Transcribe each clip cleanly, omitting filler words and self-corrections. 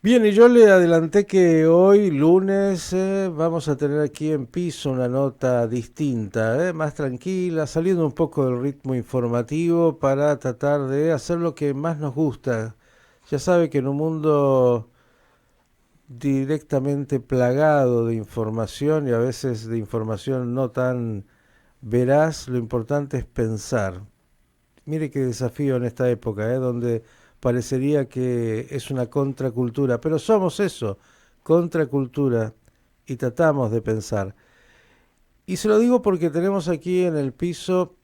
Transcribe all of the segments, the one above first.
Bien, y yo le adelanté que hoy, lunes, vamos a tener aquí en piso una nota distinta, más tranquila, saliendo un poco del ritmo informativo para tratar de hacer lo que más nos gusta. Ya sabe que en un mundo directamente plagado de información y a veces de información no tan veraz, lo importante es pensar. Mire qué desafío en esta época, donde parecería que es una contracultura, pero somos eso, contracultura, y tratamos de pensar. Y se lo digo porque tenemos aquí en el piso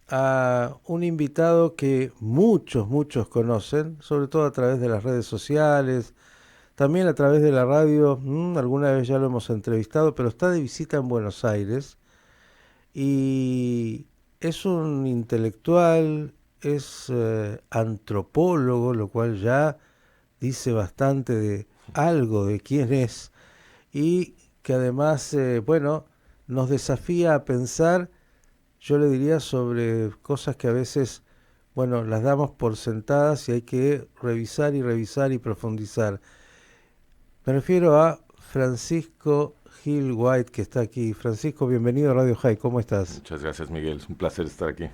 a un invitado que muchos conocen, sobre todo a través de las redes sociales, también a través de la radio, alguna vez ya lo hemos entrevistado, pero está de visita en Buenos Aires y es un intelectual, es antropólogo, lo cual ya dice bastante de algo de quién es y que además, bueno, nos desafía a pensar, yo le diría, sobre cosas que a veces, bueno, las damos por sentadas y hay que revisar y revisar y profundizar. Me refiero a Francisco Gil White, que está aquí. Francisco, bienvenido a Radio High, ¿cómo estás? Muchas gracias, Miguel. Es un placer estar aquí.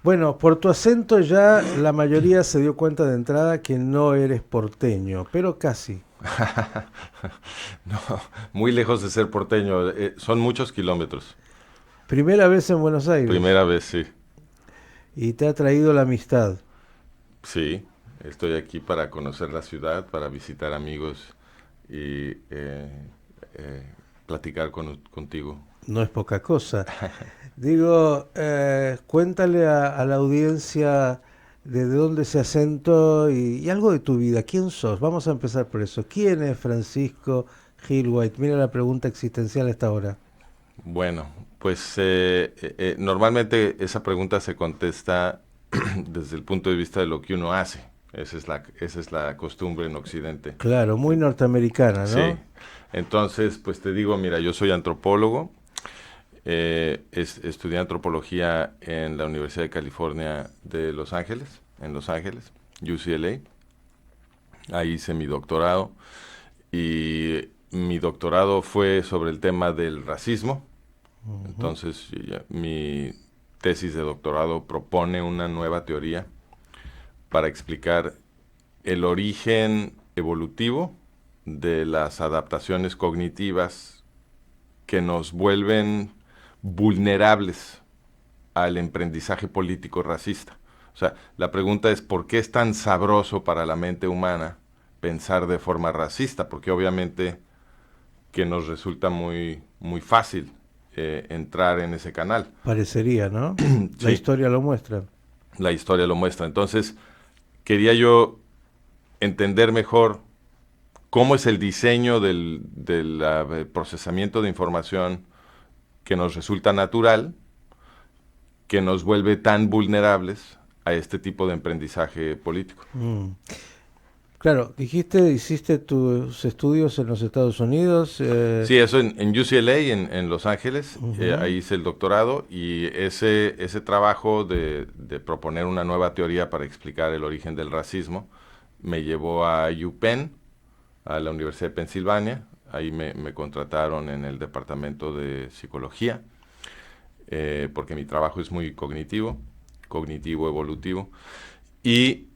Bueno, por tu acento ya la mayoría se dio cuenta de entrada que no eres porteño, pero casi. No, muy lejos de ser porteño. Son muchos kilómetros. Primera vez en Buenos Aires Primera vez, sí. y te ha traído la amistad. Sí, estoy aquí para conocer la ciudad, para visitar amigos y eh, platicar contigo. No es poca cosa. Digo, cuéntale a la audiencia de dónde ese acento y algo de tu vida. ¿Quién sos? Vamos a empezar por eso. ¿Quién es Francisco Gil White? Mira la pregunta existencial a esta hora. Bueno, pues normalmente esa pregunta se contesta desde el punto de vista de lo que uno hace. Esa es la costumbre en Occidente. Claro, muy norteamericana, Sí. ¿no? Entonces, pues te digo, mira, yo soy antropólogo, estudié antropología en la Universidad de California de Los Ángeles, en Los Ángeles, UCLA. Ahí hice mi doctorado y mi doctorado fue sobre el tema del racismo. Ujú. Entonces, mi tesis de doctorado propone una nueva teoría para explicar el origen evolutivo de las adaptaciones cognitivas que nos vuelven vulnerables al emprendizaje político racista. O sea, la pregunta es ¿por qué es tan sabroso para la mente humana pensar de forma racista? Porque obviamente que nos resulta muy fácil entrar en ese canal. Parecería, ¿no? La Sí, historia lo muestra. la historia lo muestra. Entonces, quería yo entender mejor cómo es el diseño del procesamiento de información que nos resulta natural, que nos vuelve tan vulnerables a este tipo de emprendizaje político. Mm. Claro, dijiste, hiciste tus estudios en los Estados Unidos. Sí, eso en UCLA, en Los Ángeles, Ujú. ahí hice el doctorado y ese trabajo de proponer una nueva teoría para explicar el origen del racismo me llevó a UPenn, a la Universidad de Pensilvania. Ahí me contrataron en el departamento de psicología, porque mi trabajo es muy cognitivo evolutivo. Y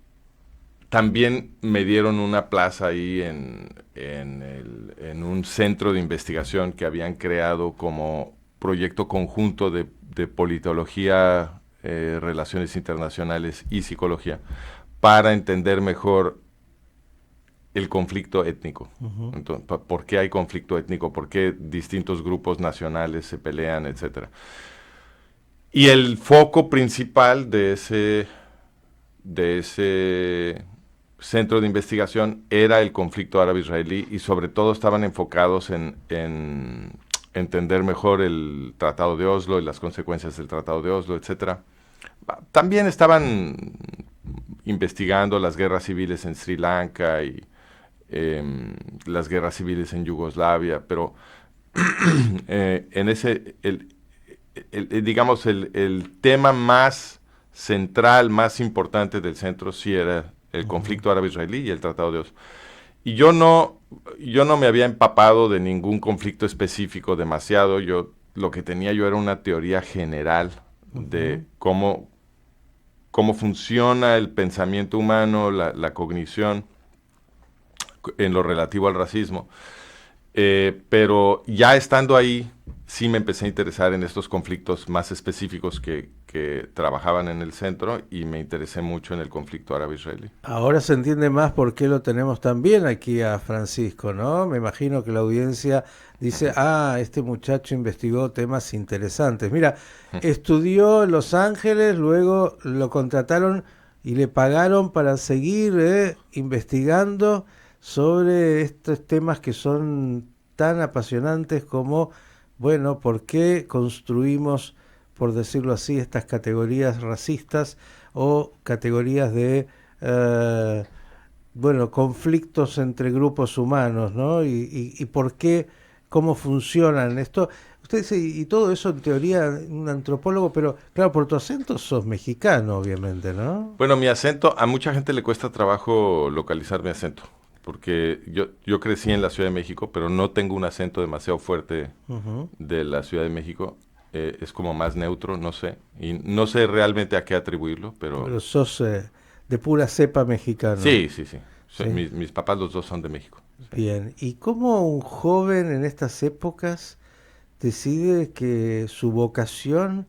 también me dieron una plaza ahí en un centro de investigación que habían creado como proyecto conjunto de politología, relaciones internacionales y psicología, para entender mejor el conflicto étnico. Ujú. Entonces, ¿por qué hay conflicto étnico? ¿Por qué distintos grupos nacionales se pelean, etcétera? Y el foco principal de ese centro de investigación era el conflicto árabe-israelí y sobre todo estaban enfocados en entender mejor el Tratado de Oslo y las consecuencias del Tratado de Oslo, etcétera. También estaban investigando las guerras civiles en Sri Lanka y eh, las guerras civiles en Yugoslavia, pero en ese, digamos, el tema más central, más importante del centro sí era el Ujú. conflicto árabe-israelí y el Tratado de Oslo. Y yo no me había empapado de ningún conflicto específico demasiado. Lo que tenía yo era una teoría general Ujú. de cómo funciona el pensamiento humano, la cognición en lo relativo al racismo. Pero ya estando ahí, sí me empecé a interesar en estos conflictos más específicos que trabajaban en el centro, y me interesé mucho en el conflicto árabe-israelí. Ahora se entiende más por qué lo tenemos tan bien aquí a Francisco, ¿no? Me imagino que la audiencia dice, Ujú. ah, este muchacho investigó temas interesantes. Mira, estudió en Los Ángeles, luego lo contrataron y le pagaron para seguir investigando sobre estos temas que son tan apasionantes como, bueno, ¿por qué construimos, por decirlo así, estas categorías racistas o categorías de eh, bueno, conflictos entre grupos humanos, ¿no? Y por qué, cómo funcionan esto. Usted dice, y todo eso en teoría, un antropólogo, pero claro, por tu acento sos mexicano, obviamente, ¿no? Bueno, mi acento, a mucha gente le cuesta trabajo localizar mi acento, porque yo crecí en la Ciudad de México, pero no tengo un acento demasiado fuerte Ujú. de la Ciudad de México. Es como más neutro, no sé. Y no sé realmente a qué atribuirlo, pero Pero sos de pura cepa mexicano, sí, sí, sí. ¿sí? Mis papás los dos son de México. Sí. Bien. ¿Y cómo un joven en estas épocas decide que su vocación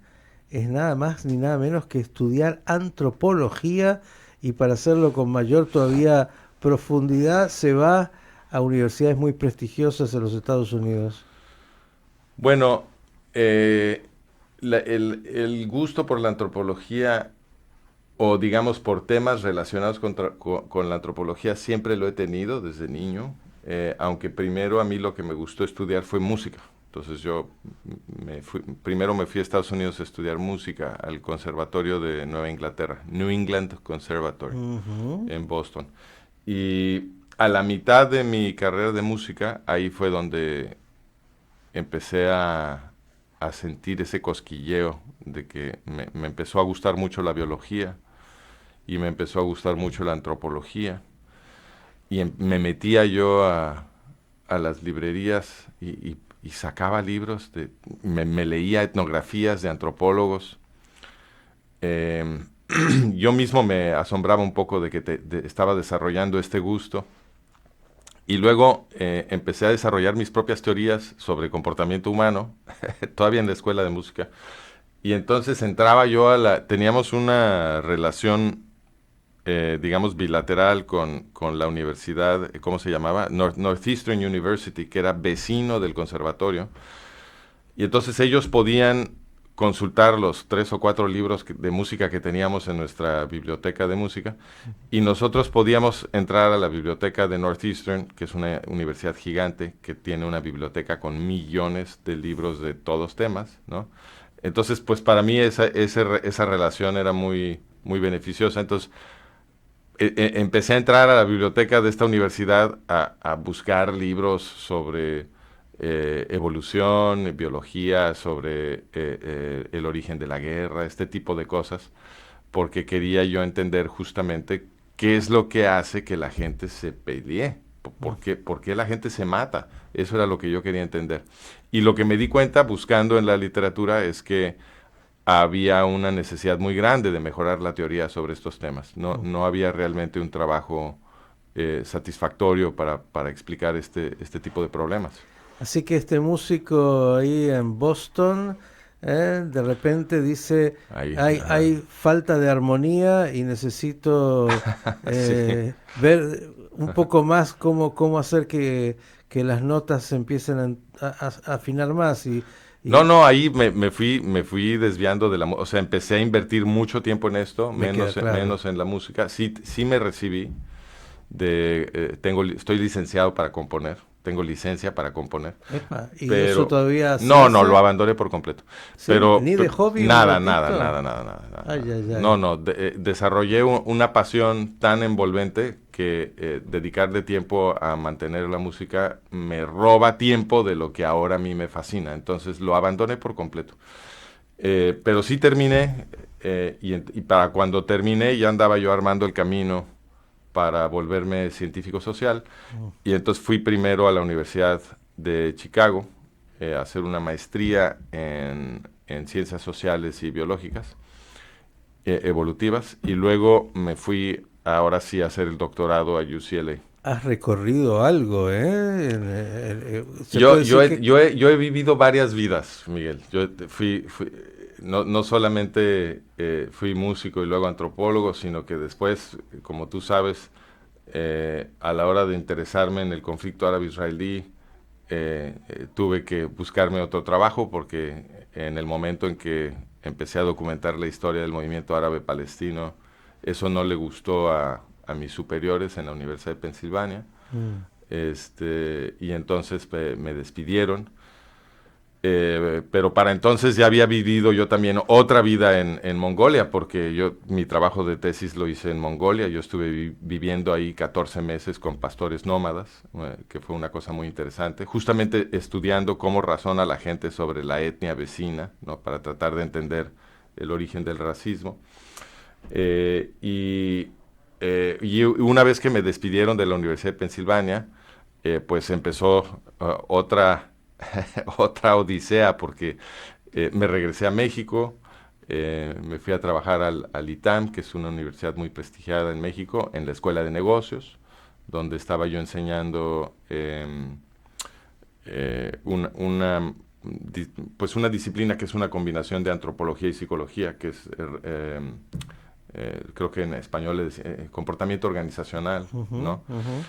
es nada más ni nada menos que estudiar antropología y para hacerlo con mayor todavía profundidad se va a universidades muy prestigiosas en los Estados Unidos? Bueno, el gusto por la antropología, o digamos por temas relacionados con la antropología, siempre lo he tenido desde niño, aunque primero a mí lo que me gustó estudiar fue música. Entonces primero me fui a Estados Unidos a estudiar música al Conservatorio de Nueva Inglaterra, New England Conservatory, Ujú. en Boston. Y a la mitad de mi carrera de música, ahí fue donde empecé a sentir ese cosquilleo de que me empezó a gustar mucho la biología, y me empezó a gustar mucho la antropología, y me metía yo a las librerías y sacaba libros, me leía etnografías de antropólogos. Eh, yo mismo me asombraba un poco de que estaba desarrollando este gusto, y luego empecé a desarrollar mis propias teorías sobre comportamiento humano, todavía en la escuela de música. Y entonces entraba yo teníamos una relación, digamos, bilateral con la universidad. ¿Cómo se llamaba? Northeastern University, que era vecino del conservatorio. Y entonces ellos podían consultar los 3 o 4 libros de música que teníamos en nuestra biblioteca de música, y nosotros podíamos entrar a la biblioteca de Northeastern, que es una universidad gigante que tiene una biblioteca con millones de libros de todos temas, ¿no? Entonces, pues para mí esa relación era muy, muy beneficiosa. Entonces, empecé a entrar a la biblioteca de esta universidad a buscar libros sobre evolución, biología, sobre el origen de la guerra, este tipo de cosas, porque quería yo entender justamente qué es lo que hace que la gente se pelee, por qué la gente se mata. Eso era lo que yo quería entender. Y lo que me di cuenta buscando en la literatura es que había una necesidad muy grande de mejorar la teoría sobre estos temas. No había realmente un trabajo satisfactorio para explicar este tipo de problemas. Así que este músico ahí en Boston, de repente dice, Ahí, ajá. hay falta de armonía y necesito Sí. ver un poco más cómo hacer que las notas se empiecen a afinar más. No, Y no, ahí me fui desviando o sea, empecé a invertir mucho tiempo en esto, me queda claro. menos en la música. Sí, sí me recibí estoy licenciado para componer, tengo licencia para componer, Epa, ¿y eso pero todavía se no, lo hace? abandoné por completo. ¿Sí? Pero, ¿Ni de hobby un nada, nada, ratito? nada, nada, nada, nada, Ay, nada. ay, No, ay. no, desarrollé una pasión tan envolvente que dedicarle tiempo a mantener la música me roba tiempo de lo que ahora a mí me fascina. Entonces lo abandoné por completo. Pero sí terminé, y para cuando terminé ya andaba yo armando el camino para volverme científico social. Y entonces fui primero a la Universidad de Chicago a hacer una maestría en ciencias sociales y biológicas, evolutivas, y luego me fui ahora sí a hacer el doctorado a UCLA. Has recorrido algo, ¿eh? Se Yo, puede yo, decir he, que... yo, he, yo he vivido varias vidas, Miguel. No solamente fui músico y luego antropólogo, sino que después, como tú sabes, a la hora de interesarme en el conflicto árabe-israelí, tuve que buscarme otro trabajo porque en el momento en que empecé a documentar la historia del movimiento árabe palestino, eso no le gustó a mis superiores en la Universidad de Pensilvania, Mm. y entonces me despidieron. Pero para entonces ya había vivido yo también otra vida en Mongolia, porque mi trabajo de tesis lo hice en Mongolia. Yo estuve viviendo ahí 14 meses con pastores nómadas, que fue una cosa muy interesante, justamente estudiando cómo razona la gente sobre la etnia vecina, ¿no? Para tratar de entender el origen del racismo. Y una vez que me despidieron de la Universidad de Pensilvania, pues empezó otra otra odisea, porque me regresé a México, me fui a trabajar al ITAM, que es una universidad muy prestigiada en México, en la Escuela de Negocios, donde estaba yo enseñando pues una disciplina que es una combinación de antropología y psicología, que es, creo que en español es comportamiento organizacional, Ujú, ¿no? ujú.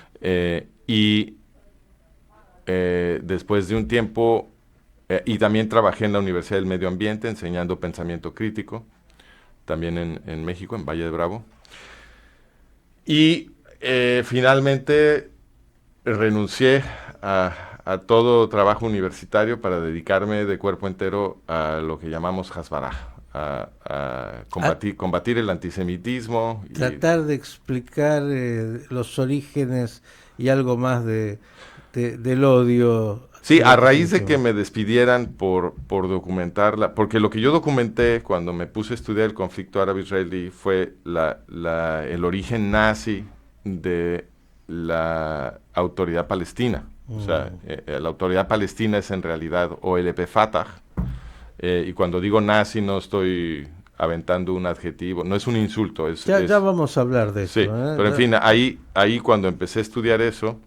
Y después de un tiempo, y también trabajé en la Universidad del Medio Ambiente enseñando pensamiento crítico, también en México, en Valle de Bravo. Y finalmente renuncié a todo trabajo universitario para dedicarme de cuerpo entero a lo que llamamos Hasbara, a Ah, combatir el antisemitismo. tratar de explicar los orígenes y algo más del odio Sí, del a raíz de que antisemitismo. me despidieran por documentarla, porque lo que yo documenté cuando me puse a estudiar el conflicto árabe-israelí fue el origen nazi de la autoridad palestina. O sea, Mm. la autoridad palestina es en realidad OLP Fatah, y cuando digo nazi no estoy aventando un adjetivo, no es un insulto, Ya vamos a hablar de eso, sí, ¿eh? pero en fin, ahí cuando empecé a estudiar eso,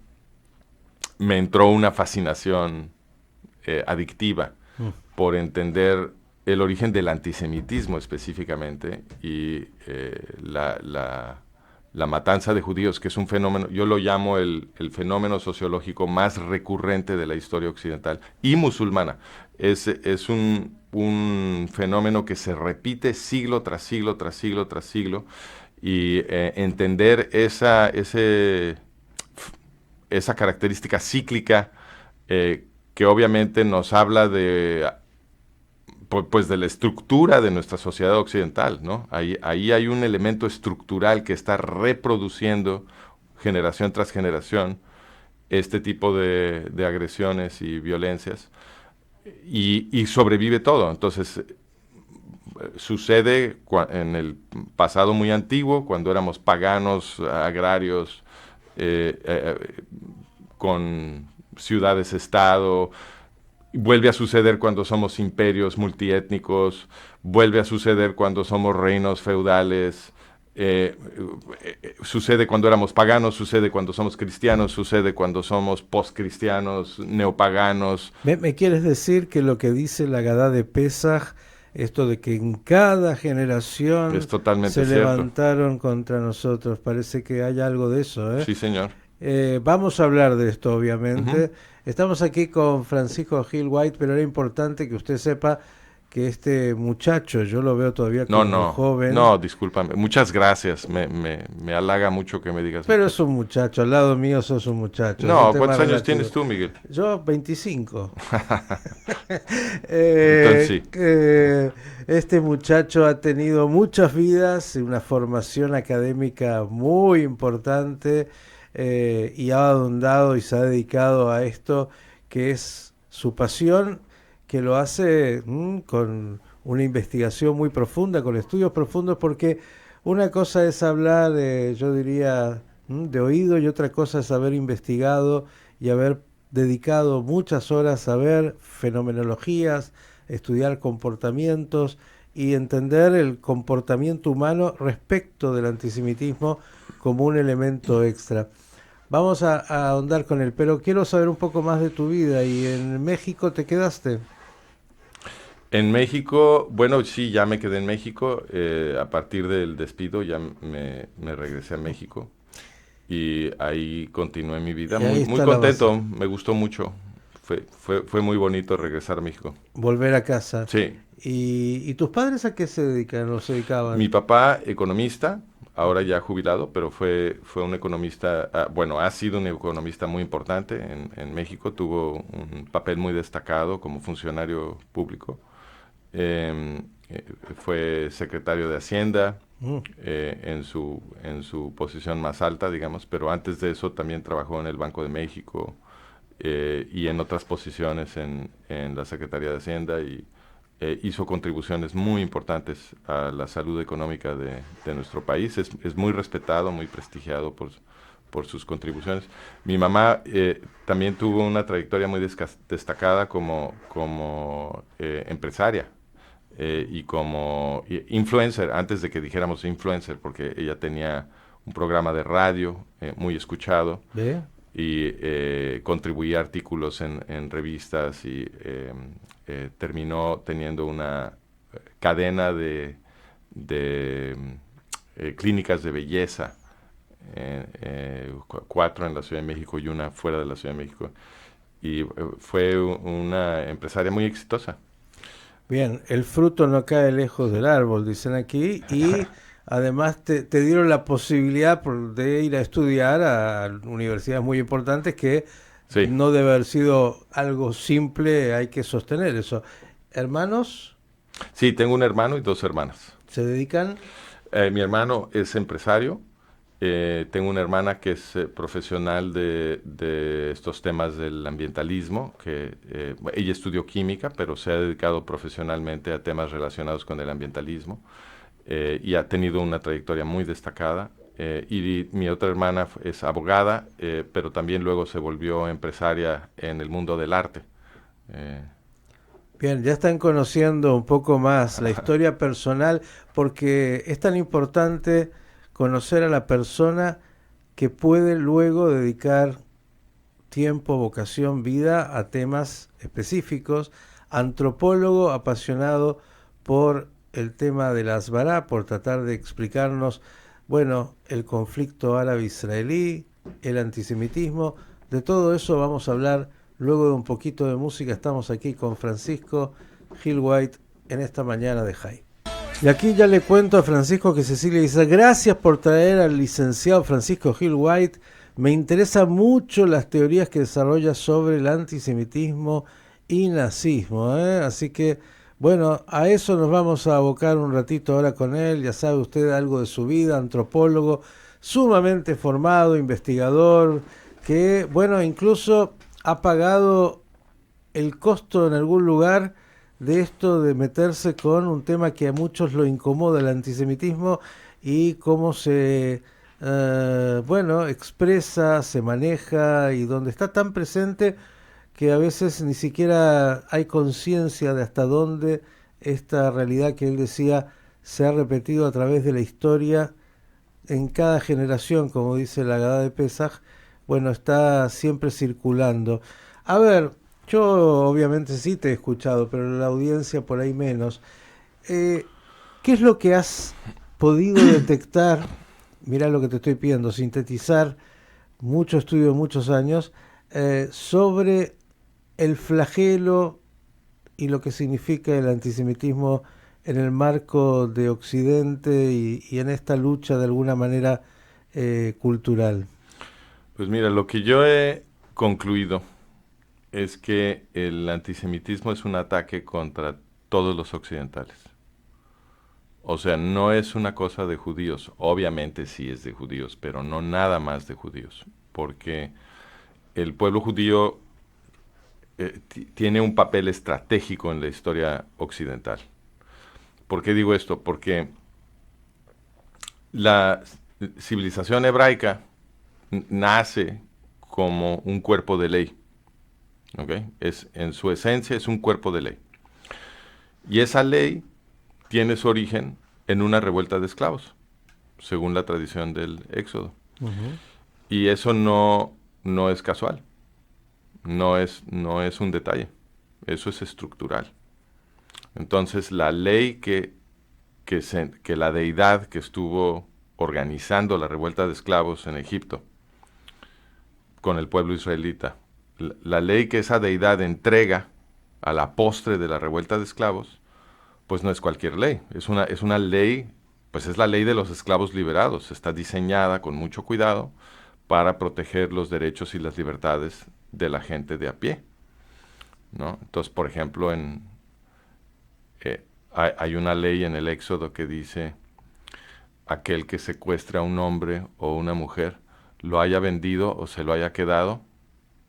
me entró una fascinación adictiva Mm. por entender el origen del antisemitismo específicamente y la matanza de judíos, que es un fenómeno, yo lo llamo el fenómeno sociológico más recurrente de la historia occidental y musulmana. Es un fenómeno que se repite siglo tras siglo, tras siglo, tras siglo, y entender esa característica cíclica, que obviamente nos habla pues de la estructura de nuestra sociedad occidental, ¿no? Ahí hay un elemento estructural que está reproduciendo generación tras generación este tipo de agresiones y violencias, y sobrevive todo. Entonces, sucede en el pasado muy antiguo, cuando éramos paganos, agrarios, eh, eh, con ciudades-estado. Vuelve a suceder cuando somos imperios multiétnicos, vuelve a suceder cuando somos reinos feudales, sucede cuando éramos paganos, sucede cuando somos cristianos, sucede cuando somos postcristianos, neopaganos. ¿Me quieres decir que lo que dice la Agadá de Pesaj, esto de que en cada Es generación totalmente se cierto. levantaron contra nosotros? Parece que hay algo de eso, ¿eh? Sí, señor. Vamos a hablar de esto, Ujú. obviamente. Estamos aquí con Francisco Gil White, pero era importante que usted sepa que este muchacho, yo lo veo todavía No, como no, joven, no, discúlpame. Muchas gracias. Me halaga mucho que me digas pero muchas. es un muchacho, al lado mío sos un muchacho, es un No, tema ¿cuántos años relativo. tienes tú, Miguel? Yo 25. Entonces sí. Este muchacho ha tenido muchas vidas, una formación académica muy importante, y ha ahondado y se ha dedicado a esto que es su pasión, que lo hace con una investigación muy profunda, con estudios profundos, porque una cosa es hablar, yo diría, de oído, y otra cosa es haber investigado y haber dedicado muchas horas a ver fenomenologías, estudiar comportamientos y entender el comportamiento humano respecto del antisemitismo como un elemento extra. Vamos a ahondar con él, pero quiero saber un poco más de tu vida. ¿Y en México te quedaste? En México, bueno, sí, ya me quedé en México. A partir del despido ya me regresé a México y ahí continué mi vida. Y ahí Muy está la base. contento, me gustó mucho. Fue muy bonito regresar a México. Volver a casa. Sí, ¿Y tus padres a qué se dedican o se dedicaban? mi papá, economista, ahora ya jubilado, pero fue un economista, bueno, ha sido un economista muy importante en México. Tuvo un papel muy destacado como funcionario público. Eh, Fue secretario de Hacienda Mm, en su posición más alta, digamos, pero antes de eso también trabajó en el Banco de México y en otras posiciones en la Secretaría de Hacienda y hizo contribuciones muy importantes a la salud económica de nuestro país. Es muy respetado, muy prestigiado por sus contribuciones. Mi mamá también tuvo una trayectoria muy destacada como empresaria y como influencer, antes de que dijéramos influencer, porque ella tenía un programa de radio muy escuchado ¿Ve? y contribuía artículos en revistas y terminó teniendo una cadena de clínicas de belleza, 4 en la Ciudad de México y una fuera de la Ciudad de México. Y fue una empresaria muy exitosa. Bien, el fruto no cae lejos del árbol, dicen aquí, y además te dieron la posibilidad de ir a estudiar a universidades muy importantes que Sí, no debe haber sido algo simple, hay que sostener eso. ¿Hermanos sí, tengo un hermano y 2 hermanas. se dedican? Mi hermano es empresario. Tengo una hermana que es profesional de estos temas del ambientalismo, que ella estudió química, pero se ha dedicado profesionalmente a temas relacionados con el ambientalismo y ha tenido una trayectoria muy destacada. Y mi otra hermana es abogada, pero también luego se volvió empresaria en el mundo del arte. Eh, Bien, ya están conociendo un poco más la historia personal porque es tan importante conocer a la persona que puede luego dedicar tiempo, vocación, vida a temas específicos. Antropólogo apasionado por el tema de las Asbará, por tratar de explicarnos, bueno, el conflicto árabe-israelí, el antisemitismo. De todo eso vamos a hablar luego de un poquito de música. Estamos aquí con Francisco Gil White en esta mañana de Jai. Y aquí ya le cuento a Francisco que Cecilia dice, gracias por traer al licenciado Francisco Gil White. Me interesan mucho las teorías que desarrolla sobre el antisemitismo y nazismo. Así que, bueno, a eso nos vamos a abocar un ratito ahora con él. Ya sabe usted algo de su vida, antropólogo, sumamente formado, investigador, que, bueno, incluso ha pagado el costo en algún lugar de esto de meterse con un tema que a muchos lo incomoda, el antisemitismo, y cómo se, bueno, expresa, se maneja y donde está tan presente que a veces ni siquiera hay conciencia de hasta dónde esta realidad que él decía se ha repetido a través de la historia en cada generación, como dice la Haggadah de Pesaj, bueno, está siempre circulando. A ver, yo obviamente sí te he escuchado, pero la audiencia por ahí menos. Eh, ¿Qué es lo que has podido detectar? Mirá lo que te estoy pidiendo, sintetizar mucho estudio, muchos años, sobre el flagelo y lo que significa el antisemitismo en el marco de Occidente y en esta lucha de alguna manera cultural. pues mira, lo que yo he concluido es que el antisemitismo es un ataque contra todos los occidentales. O sea, no es una cosa de judíos. Obviamente sí es de judíos, pero no nada más de judíos. Porque el pueblo judío tiene un papel estratégico en la historia occidental. ¿Por qué digo esto? Porque la civilización hebraica nace como un cuerpo de ley. ¿Okay? En su esencia es un cuerpo de ley. Y esa ley tiene su origen en una revuelta de esclavos, según la tradición del Éxodo. Ujú. Y eso no es casual, no es un detalle, eso es estructural. Entonces la ley que la deidad que estuvo organizando la revuelta de esclavos en Egipto con el pueblo israelita, la ley que esa deidad entrega a la postre de la revuelta de esclavos, pues no es cualquier ley, es una ley, pues es la ley de los esclavos liberados, está diseñada con mucho cuidado para proteger los derechos y las libertades de la gente de a pie, ¿no? Entonces, por ejemplo, hay una ley en el Éxodo que dice: aquel que secuestre a un hombre o una mujer, lo haya vendido o se lo haya quedado,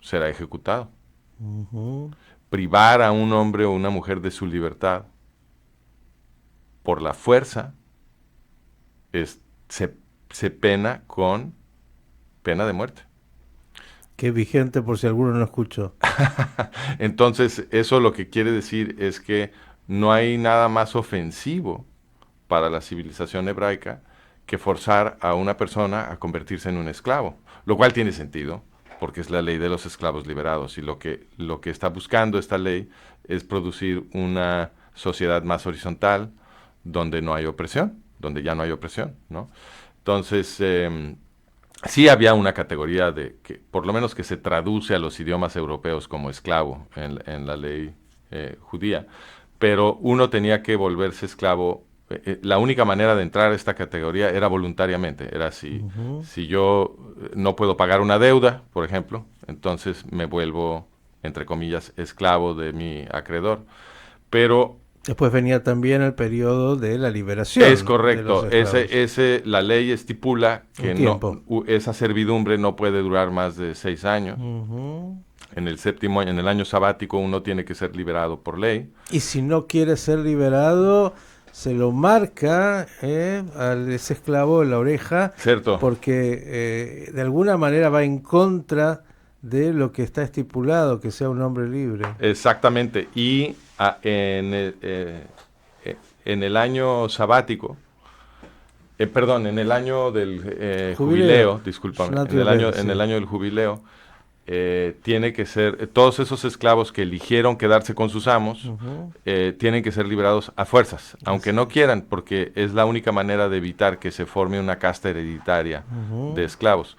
será ejecutado. Ujú. Privar a un hombre o una mujer de su libertad por la fuerza es, se, se pena con pena de muerte. Que vigente por si alguno no escuchó. Entonces, eso lo que quiere decir es que no hay nada más ofensivo para la civilización hebraica que forzar a una persona a convertirse en un esclavo, lo cual tiene sentido, porque es la ley de los esclavos liberados, y lo que está buscando esta ley es producir una sociedad más horizontal, donde no hay opresión, donde ya no hay opresión, ¿no? Entonces, sí había una categoría que, por lo menos que se traduce a los idiomas europeos como esclavo en la ley judía, pero uno tenía que volverse esclavo. La única manera de entrar a esta categoría era voluntariamente, era Ujú. si yo no puedo pagar una deuda, por ejemplo, entonces me vuelvo, entre comillas, esclavo de mi acreedor. Pero Después venía también el periodo de la es liberación de los correcto, esclavos. la ley estipula Un que tiempo. esa servidumbre no puede durar más de 6 años. Ujú. En el séptimo año, en el año sabático, uno tiene que ser liberado por ley. Y si no quiere ser liberado, se lo marca a ese esclavo en la oreja, ¿Cierto? porque de alguna manera va en contra de lo que está estipulado, que sea un hombre libre. Exactamente. Y en el año sabático, perdón, en el año del Jubileo, jubileo, discúlpame, Shnatirdet, en el sí. año del jubileo, tiene que ser, todos esos esclavos que eligieron quedarse con sus amos, Ujú. tienen que ser liberados a fuerzas, aunque Así no es. quieran, porque es la única manera de evitar que se forme una casta hereditaria de Ujú. esclavos.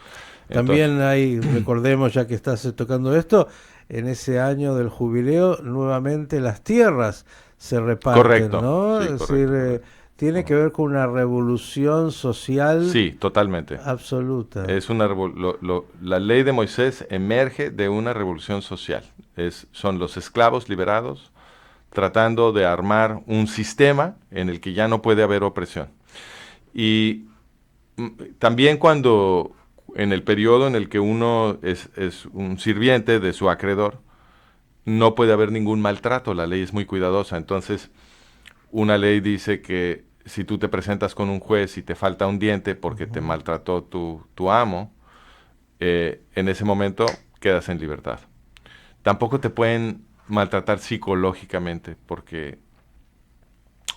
Entonces, También hay, recordemos, ya que estás tocando esto, en ese año del jubileo, nuevamente las tierras se reparten, correcto, ¿no? sí, Es decir, correcto, correcto. tiene que Ujú. ver con una revolución social Sí, totalmente. absoluta. Es la ley de Moisés emerge de una revolución social. Son los esclavos liberados tratando de armar un sistema en el que ya no puede haber opresión. Y también cuando, en el periodo en el que uno es un sirviente de su acreedor, no puede haber ningún maltrato, la ley es muy cuidadosa. Entonces, una ley dice que si tú te presentas con un juez y te falta un diente porque te Ujú. maltrató tu amo, en ese momento quedas en libertad. Tampoco te pueden maltratar psicológicamente, porque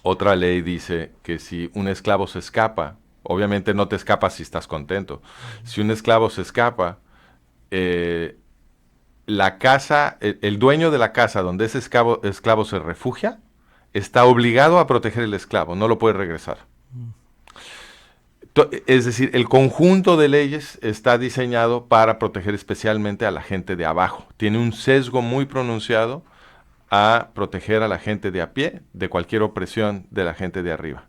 otra ley dice que si un esclavo se escapa, obviamente no te escapas si estás contento. Si un esclavo se escapa, eh, la casa, el dueño de la casa donde ese esclavo se refugia, está obligado a proteger el esclavo, no lo puede regresar. Es decir, el conjunto de leyes está diseñado para proteger especialmente a la gente de abajo. Tiene un sesgo muy pronunciado a proteger a la gente de a pie de cualquier opresión de la gente de arriba.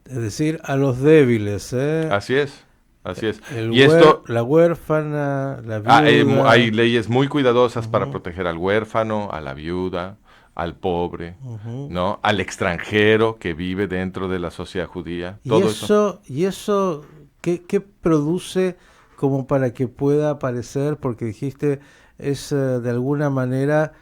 Es decir, a los débiles, ¿eh? Así es, así es. El Y esto, la huérfana, la viuda. hay leyes muy cuidadosas para Ujú. proteger al huérfano, a la viuda, al pobre, Ujú. ¿no? Al extranjero que vive dentro de la sociedad judía, todo eso. Y eso qué produce como para que pueda aparecer? Porque dijiste, es de alguna manera,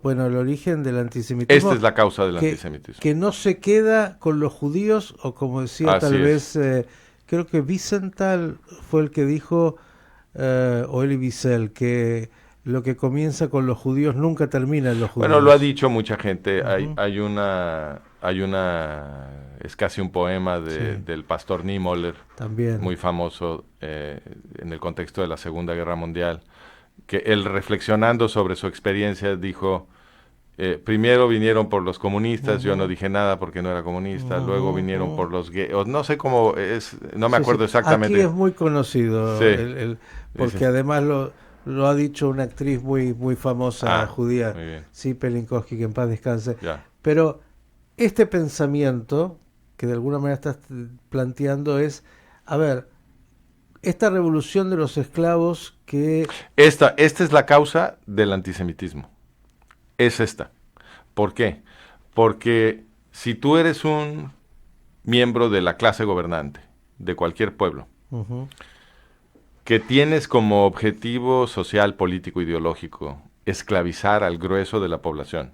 bueno, el origen del Esta antisemitismo es la causa del que, antisemitismo. que no se queda con los judíos, o como decía Así tal es. vez, creo que Wiesenthal fue el que dijo, o Elie Wiesel, que lo que comienza con los judíos nunca termina en los Bueno, lo ha judíos. dicho mucha gente. Ujú. Es casi un poema Sí, del pastor Niemöller, también. muy famoso en el contexto de la Segunda Guerra Mundial, que él reflexionando sobre su experiencia dijo, primero vinieron por los comunistas, yo no Ujú, dije nada porque no era comunista, luego ujú, vinieron ujú. por los gays, o no sé cómo es, no me Sí, sí. acuerdo Aquí exactamente. es muy conocido, Sí, porque dice, además lo ha dicho una actriz muy famosa ah, judía, muy bien, sí, Pelinkowski, que en paz descanse. ya. Pero este pensamiento que de alguna manera estás planteando es, a ver, esta revolución de los esclavos que... Esta es la causa del antisemitismo, es esta. ¿Por qué? Porque si tú eres un miembro de la clase gobernante de cualquier pueblo, Ujú, que tienes como objetivo social, político, ideológico esclavizar al grueso de la población,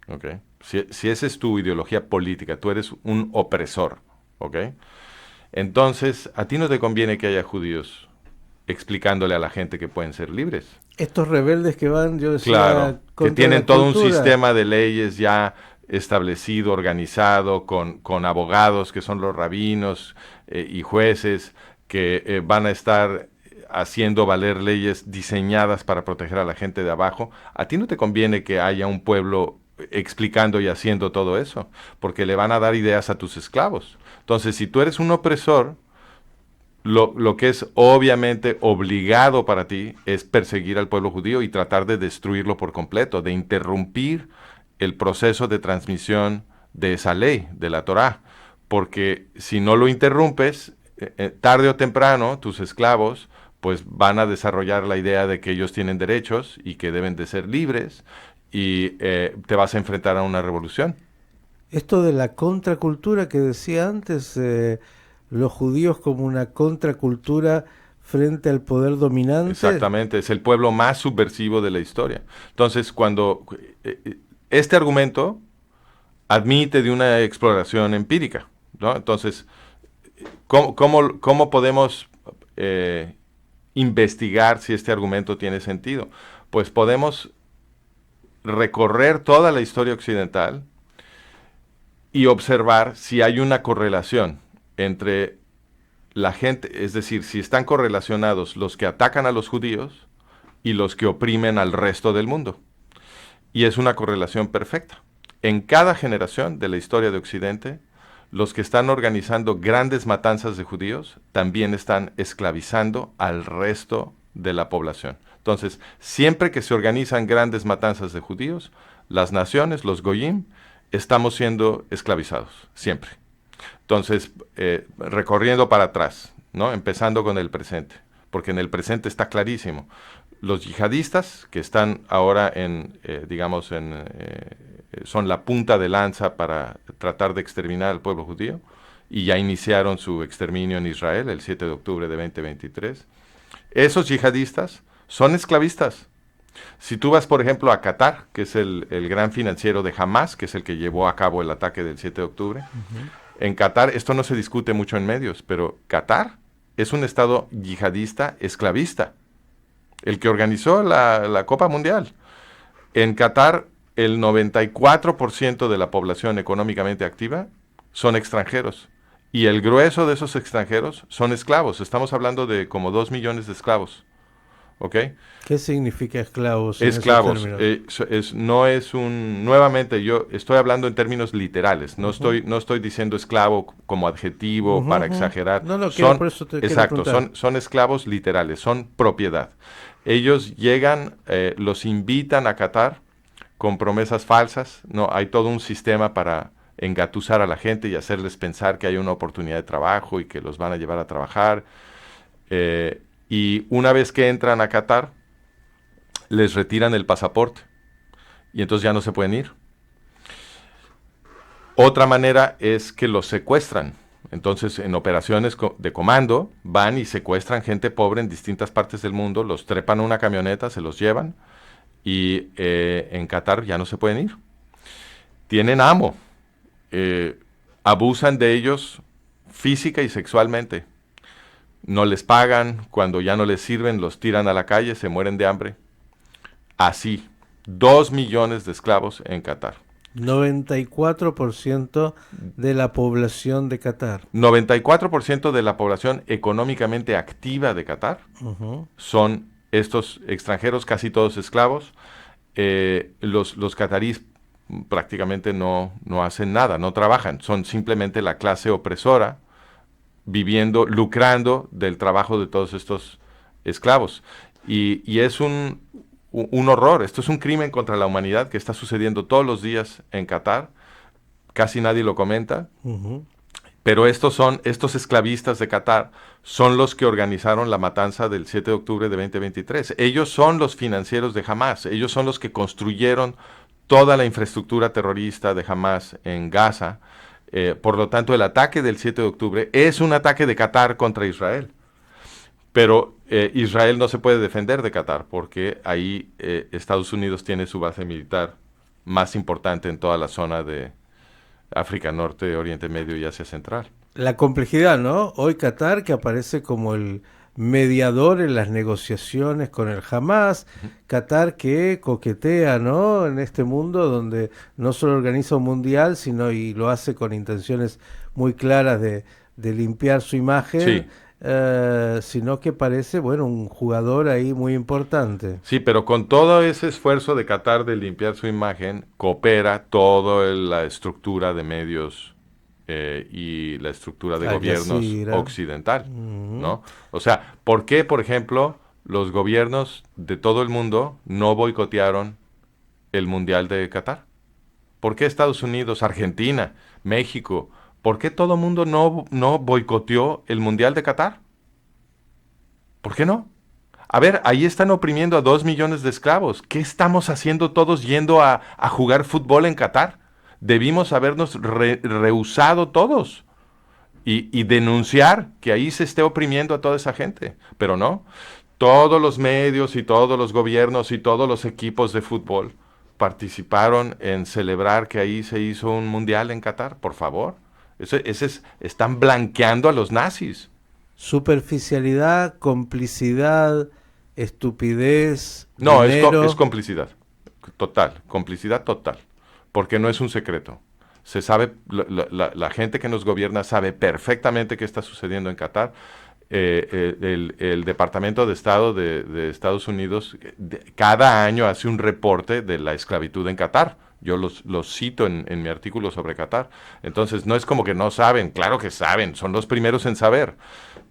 ¿ok? Si esa es tu ideología política, tú eres un opresor, ¿ok? Entonces, a ti no te conviene que haya judíos explicándole a la gente que pueden ser libres. estos rebeldes que van, yo Claro, decía, que contra tienen la todo un cultura. sistema de leyes ya establecido, organizado, con abogados que son los rabinos y jueces que van a estar haciendo valer leyes diseñadas para proteger a la gente de abajo. A ti no te conviene que haya un pueblo explicando y haciendo todo eso, porque le van a dar ideas a tus esclavos. Entonces, si tú eres un opresor, lo que es obviamente obligado para ti es perseguir al pueblo judío y tratar de destruirlo por completo, de interrumpir el proceso de transmisión de esa ley, de la Torá. Porque si no lo interrumpes, tarde o temprano tus esclavos pues van a desarrollar la idea de que ellos tienen derechos y que deben de ser libres y te vas a enfrentar a una revolución. Esto de la contracultura que decía antes, los judíos como una contracultura frente al poder dominante. Exactamente, es el pueblo más subversivo de la historia. Entonces, cuando este argumento admite de una exploración empírica, ¿no? Entonces, ¿cómo podemos eh, investigar si este argumento tiene sentido? Pues podemos recorrer toda la historia occidental y observar si hay una correlación entre la gente, es decir, si están correlacionados los que atacan a los judíos y los que oprimen al resto del mundo. Y es una correlación perfecta. En cada generación de la historia de Occidente, los que están organizando grandes matanzas de judíos también están esclavizando al resto de la población. Entonces, siempre que se organizan grandes matanzas de judíos, las naciones, los goyim, estamos siendo esclavizados, siempre. Entonces, recorriendo para atrás, ¿no? Empezando con el presente, porque en el presente está clarísimo. Los yihadistas que están ahora digamos, son la punta de lanza para tratar de exterminar al pueblo judío y ya iniciaron su exterminio en Israel el 7 de octubre de 2023. Esos yihadistas son esclavistas. Si tú vas, por ejemplo, a Qatar, que es el gran financiero de Hamas, que es el que llevó a cabo el ataque del 7 de octubre, Ujú. en Qatar, esto no se discute mucho en medios, pero Qatar es un estado yihadista esclavista, el que organizó la Copa Mundial. En Qatar, el 94% de la población económicamente activa son extranjeros. Y el grueso de esos extranjeros son esclavos. Estamos hablando de como 2 millones de esclavos. ¿Ok? ¿Qué significa esclavos en esos Esclavos. términos? No es un... Nuevamente, yo estoy hablando en términos literales. Ujú, No estoy diciendo esclavo como adjetivo ujú, para ujú. exagerar. No, no, quiero, Son, por eso te quiero exacto, preguntar. son esclavos literales, son propiedad. Ellos llegan, los invitan a Qatar con promesas falsas. No, hay todo un sistema para engatusar a la gente y hacerles pensar que hay una oportunidad de trabajo y que los van a llevar a trabajar. Y una vez que entran a Qatar, les retiran el pasaporte y entonces ya no se pueden ir. Otra manera es que los secuestran. Entonces, en operaciones de comando, van y secuestran gente pobre en distintas partes del mundo, los trepan a una camioneta, se los llevan y en Qatar ya no se pueden ir. Tienen amo, abusan de ellos física y sexualmente. no les pagan, cuando ya no les sirven, los tiran a la calle, se mueren de hambre. Así, 2 millones de esclavos en Qatar. 94% de la población de Qatar. 94% de la población económicamente activa de Qatar son estos extranjeros, casi todos esclavos. Los cataríes prácticamente no hacen nada, no trabajan, son simplemente la clase opresora viviendo, lucrando del trabajo de todos estos esclavos. Y es un horror, esto es un crimen contra la humanidad que está sucediendo todos los días en Qatar, casi nadie lo comenta, pero estos esclavistas de Qatar son los que organizaron la matanza del 7 de octubre de 2023. Ellos son los financieros de Hamas, ellos son los que construyeron toda la infraestructura terrorista de Hamas en Gaza. Por lo tanto, el ataque del 7 de octubre es un ataque de Qatar contra Israel. Pero Israel no se puede defender de Qatar porque ahí Estados Unidos tiene su base militar más importante en toda la zona de África Norte, Oriente Medio y Asia Central. La complejidad, ¿no? Hoy Qatar, que aparece como el mediador en las negociaciones con el Hamas, Qatar que coquetea, ¿no? En este mundo donde no solo organiza un mundial, sino y lo hace con intenciones muy claras de limpiar su imagen. Sí. Sino que parece, bueno, un jugador ahí muy importante. Sí, pero con todo ese esfuerzo de Qatar de limpiar su imagen, coopera toda la estructura de medios y la estructura de gobiernos occidental, ¿no? O sea, ¿por qué, por ejemplo, los gobiernos de todo el mundo no boicotearon el Mundial de Qatar? ¿Por qué Estados Unidos, Argentina, México? ¿Por qué todo el mundo no boicoteó el Mundial de Qatar? ¿Por qué no? A ver, ahí están oprimiendo a 2 millones de esclavos. ¿Qué estamos haciendo todos yendo a jugar fútbol en Qatar? Debimos habernos rehusado todos y denunciar que ahí se esté oprimiendo a toda esa gente. Pero no, todos los medios y todos los gobiernos y todos los equipos de fútbol participaron en celebrar que ahí se hizo un mundial en Qatar. Por favor. Están blanqueando a los nazis. Superficialidad, complicidad, estupidez. No, dinero. es complicidad total, porque no es un secreto. Se sabe, la gente que nos gobierna sabe perfectamente qué está sucediendo en Qatar. El Departamento de Estado de Estados Unidos cada año hace un reporte de la esclavitud en Qatar. Yo los cito en mi artículo sobre Qatar. Entonces, no es como que no saben, claro que saben, son los primeros en saber.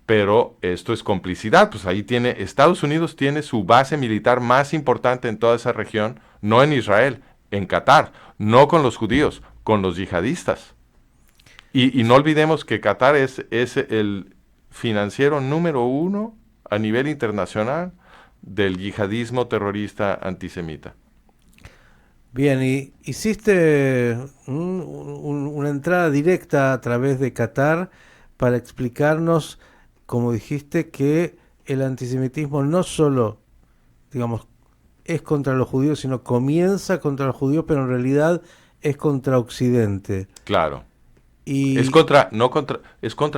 Pero esto es complicidad, pues ahí Estados Unidos tiene su base militar más importante en toda esa región, no en Israel, en Qatar, no con los judíos, con los yihadistas. Y no olvidemos que Qatar es el financiero número 1 a nivel internacional del yihadismo terrorista antisemita. Bien, y hiciste una entrada directa a través de Qatar para explicarnos, como dijiste, que el antisemitismo no solo, digamos, es contra los judíos, sino comienza contra los judíos, pero en realidad es contra Occidente. Claro. Y es contra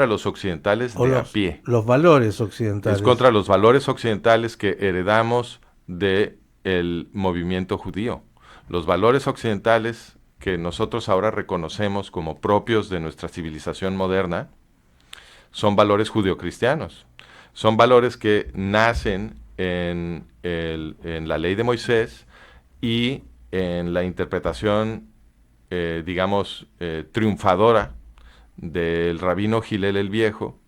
los occidentales a pie. Los valores occidentales. Es contra los valores occidentales que heredamos del movimiento judío. Los valores occidentales que nosotros ahora reconocemos como propios de nuestra civilización moderna son valores judeocristianos. Son valores que nacen en la ley de Moisés y en la interpretación, triunfadora del rabino Hillel el Viejo,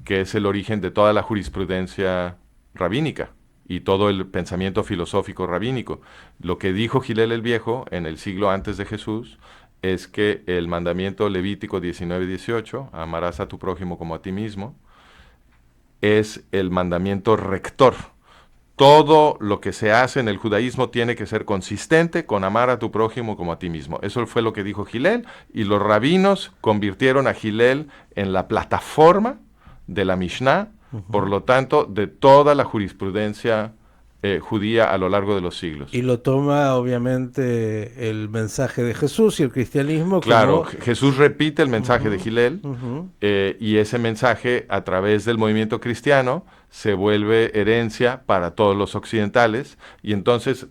que es el origen de toda la jurisprudencia rabínica y todo el pensamiento filosófico rabínico. Lo que dijo Hillel el Viejo en el siglo antes de Jesús es que el mandamiento levítico 19:18, amarás a tu prójimo como a ti mismo, es el mandamiento rector. Todo lo que se hace en el judaísmo tiene que ser consistente con amar a tu prójimo como a ti mismo. Eso fue lo que dijo Hillel, y los rabinos convirtieron a Hillel en la plataforma de la Mishnah, por lo tanto, de toda la jurisprudencia judía a lo largo de los siglos. Y lo toma obviamente el mensaje de Jesús y el cristianismo. Claro, como... Jesús repite el mensaje de Hillel, y ese mensaje a través del movimiento cristiano se vuelve herencia para todos los occidentales, y entonces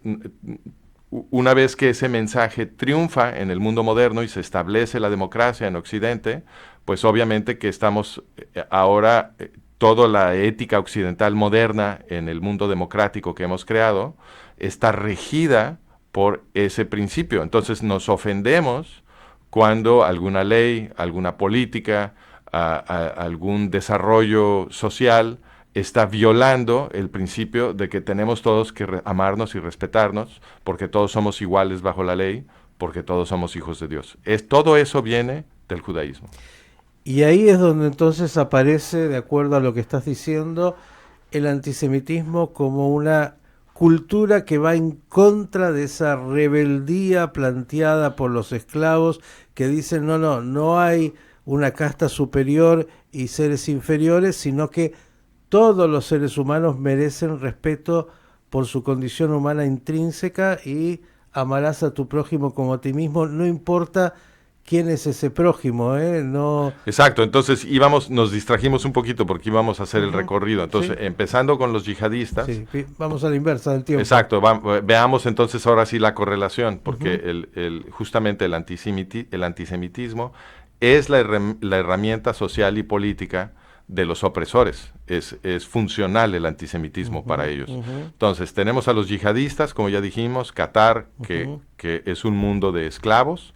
una vez que ese mensaje triunfa en el mundo moderno y se establece la democracia en Occidente, pues obviamente que estamos ahora... toda la ética occidental moderna en el mundo democrático que hemos creado está regida por ese principio. Entonces nos ofendemos cuando alguna ley, alguna política, algún desarrollo social está violando el principio de que tenemos todos que amarnos y respetarnos, porque todos somos iguales bajo la ley, porque todos somos hijos de Dios. Todo eso viene del judaísmo. Y ahí es donde entonces aparece, de acuerdo a lo que estás diciendo, el antisemitismo como una cultura que va en contra de esa rebeldía planteada por los esclavos que dicen no hay una casta superior y seres inferiores, sino que todos los seres humanos merecen respeto por su condición humana intrínseca y amarás a tu prójimo como a ti mismo, no importa quién es ese prójimo, no. Exacto, entonces nos distrajimos un poquito porque íbamos a hacer el recorrido. Entonces, empezando con los yihadistas. Sí, vamos a la inversa del tiempo. Exacto, veamos entonces ahora sí la correlación, porque justamente el antisemitismo es la herramienta social y política de los opresores. Es funcional el antisemitismo para ellos. Entonces, tenemos a los yihadistas, como ya dijimos, Qatar, que es un mundo de esclavos,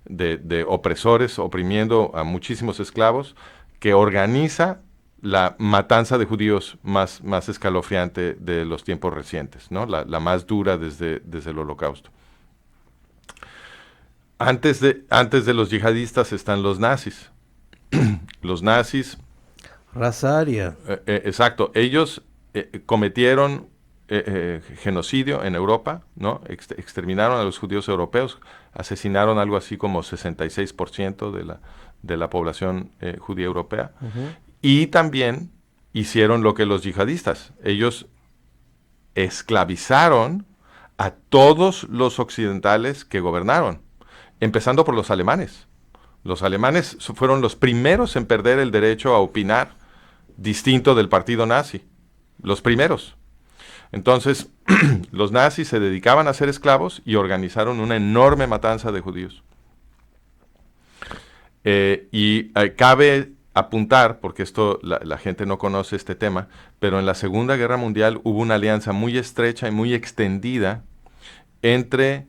de opresores oprimiendo a muchísimos esclavos, que organiza la matanza de judíos más escalofriante de los tiempos recientes, ¿no? La más dura desde el Holocausto. Antes de los yihadistas están los nazis. Los nazis... Raza aria. Exacto. Ellos cometieron genocidio en Europa, ¿no? Exterminaron a los judíos europeos, asesinaron algo así como 66% de la población judía europea, y también hicieron lo que los yihadistas. Ellos esclavizaron a todos los occidentales que gobernaron, empezando por los alemanes. Los alemanes fueron los primeros en perder el derecho a opinar distinto del partido nazi, los primeros. Entonces, los nazis se dedicaban a ser esclavos y organizaron una enorme matanza de judíos. Cabe apuntar, porque la gente no conoce este tema, pero en la Segunda Guerra Mundial hubo una alianza muy estrecha y muy extendida entre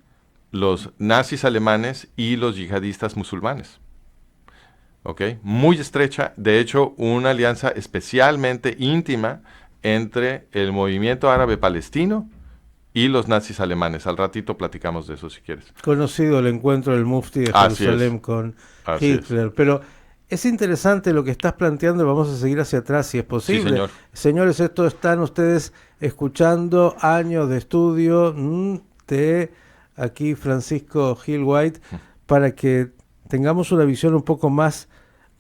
los nazis alemanes y los yihadistas musulmanes. ¿Okay? Muy estrecha, de hecho, una alianza especialmente íntima entre el movimiento árabe palestino y los nazis alemanes. Al ratito platicamos de eso si quieres. Conocido el encuentro del mufti de Jerusalén con Hitler. Pero es interesante lo que estás planteando y vamos a seguir hacia atrás si es posible. Sí, señor. Señores, esto están ustedes escuchando Años de Estudio de aquí Francisco Gil White, para que tengamos una visión un poco más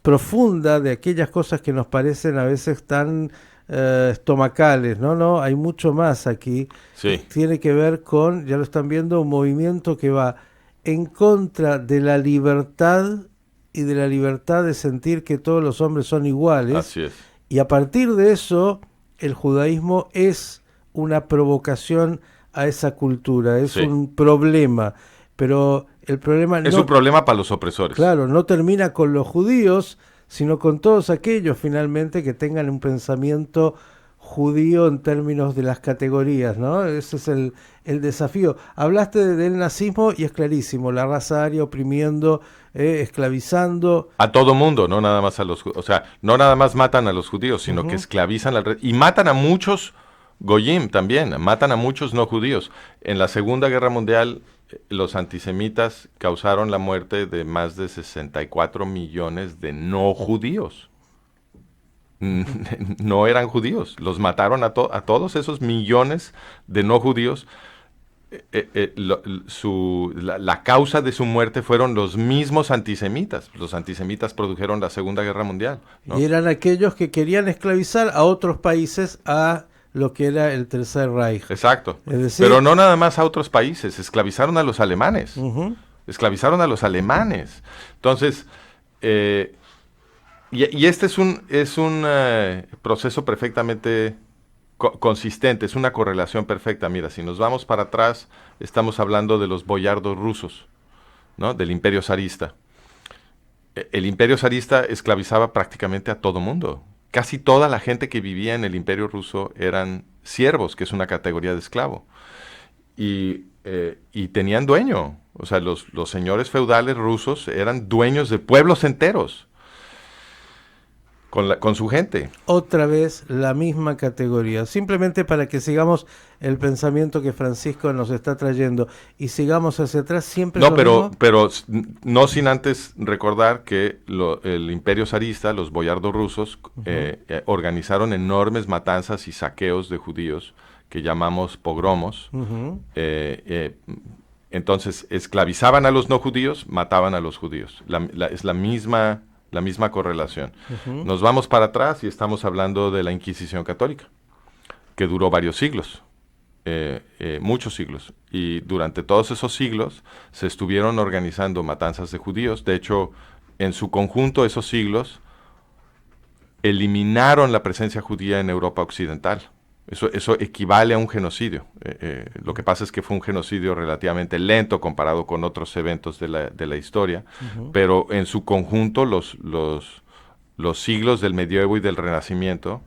profunda de aquellas cosas que nos parecen a veces tan estomacales, ¿no? Hay mucho más aquí. Sí. Tiene que ver con, ya lo están viendo, un movimiento que va en contra de la libertad y de la libertad de sentir que todos los hombres son iguales. Así es. Y a partir de eso, el judaísmo es una provocación a esa cultura, es un problema. Pero el problema es un problema para los opresores. Claro, no termina con los judíos, sino con todos aquellos finalmente que tengan un pensamiento judío en términos de las categorías, ¿no? Ese es el desafío. Hablaste del nazismo y es clarísimo, la raza aria oprimiendo, esclavizando. A todo mundo, no nada más a los judíos. O sea, no nada más matan a los judíos, sino que esclavizan al resto. Y matan a muchos goyim también, matan a muchos no judíos. En la Segunda Guerra Mundial, los antisemitas causaron la muerte de más de 64 millones de no judíos. No eran judíos, los mataron a todos esos millones de no judíos. La causa de su muerte fueron los mismos antisemitas. Los antisemitas produjeron la Segunda Guerra Mundial, ¿no? Y eran aquellos que querían esclavizar a otros países a lo que era el Tercer Reich. Exacto. Es decir, pero no nada más a otros países, esclavizaron a los alemanes. uh-huh. Esclavizaron a los alemanes. Entonces, y este es un proceso perfectamente consistente, es una correlación perfecta. Mira, si nos vamos para atrás, estamos hablando de los boyardos rusos, ¿no? Del imperio zarista. El imperio zarista esclavizaba prácticamente a todo mundo. Casi toda la gente que vivía en el imperio ruso eran siervos, que es una categoría de esclavo. Y tenían dueño. O sea, los señores feudales rusos eran dueños de pueblos enteros con su gente. Otra vez la misma categoría. Simplemente para que sigamos el pensamiento que Francisco nos está trayendo y sigamos hacia atrás siempre. No, pero no sin antes recordar que el imperio zarista, los boyardos rusos, uh-huh. Organizaron enormes matanzas y saqueos de judíos que llamamos pogromos. Uh-huh. Entonces, esclavizaban a los no judíos, mataban a los judíos. Es la misma correlación. Uh-huh. Nos vamos para atrás y estamos hablando de la Inquisición católica, que duró varios siglos, muchos siglos. Y durante todos esos siglos se estuvieron organizando matanzas de judíos. De hecho, en su conjunto, esos siglos eliminaron la presencia judía en Europa occidental. Eso equivale a un genocidio. Lo que pasa es que fue un genocidio relativamente lento comparado con otros eventos de la historia, uh-huh. Pero en su conjunto los siglos del medioevo y del Renacimiento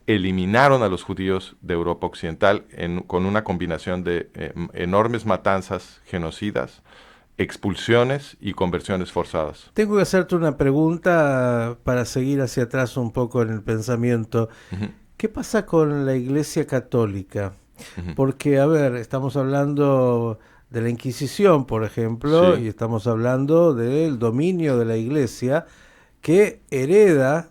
eliminaron a los judíos de Europa occidental con una combinación de enormes matanzas genocidas, expulsiones y conversiones forzadas. Tengo que hacerte una pregunta para seguir hacia atrás un poco en el pensamiento. Uh-huh. ¿Qué pasa con la Iglesia Católica? Uh-huh. Porque, a ver, estamos hablando de la Inquisición, por ejemplo, sí. Y estamos hablando del dominio de la Iglesia que hereda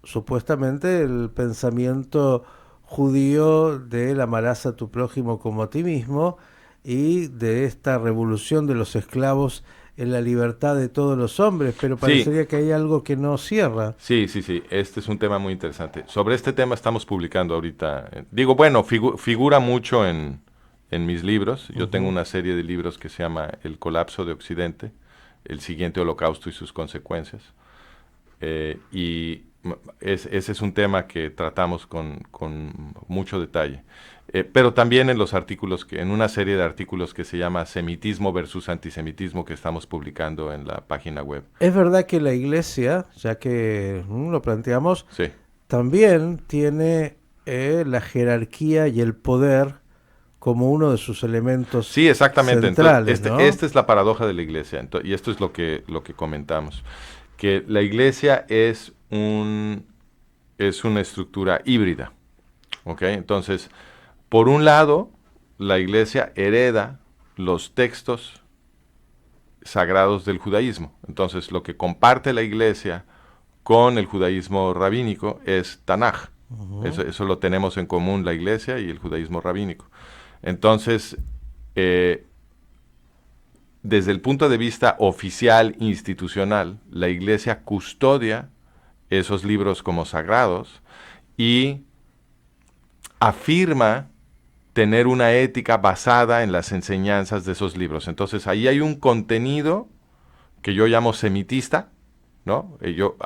supuestamente el pensamiento judío del amarás a tu prójimo como a ti mismo y de esta revolución de los esclavos en la libertad de todos los hombres, pero parecería sí. Que hay algo que no cierra. Sí. Este es un tema muy interesante. Sobre este tema estamos publicando ahorita. Figura mucho en mis libros. Yo uh-huh. Tengo una serie de libros que se llama El colapso de Occidente, el siguiente holocausto y sus consecuencias. Y ese es un tema que tratamos con mucho detalle. Pero también en los artículos, en una serie de artículos que se llama Semitismo versus Antisemitismo que estamos publicando en la página web. Es verdad que la Iglesia, ya que lo planteamos, sí. También tiene la jerarquía y el poder como uno de sus elementos sí, exactamente. Centrales. Entonces, ¿no? Esta es la paradoja de la Iglesia, y esto es lo que comentamos, que la Iglesia es una estructura híbrida, ¿ok? Entonces, por un lado, la Iglesia hereda los textos sagrados del judaísmo. Entonces, lo que comparte la Iglesia con el judaísmo rabínico es Tanaj. Uh-huh. Eso lo tenemos en común la Iglesia y el judaísmo rabínico. Entonces, desde el punto de vista oficial, institucional, la Iglesia custodia esos libros como sagrados y afirma tener una ética basada en las enseñanzas de esos libros. Entonces, ahí hay un contenido que yo llamo semitista, ¿no? Yo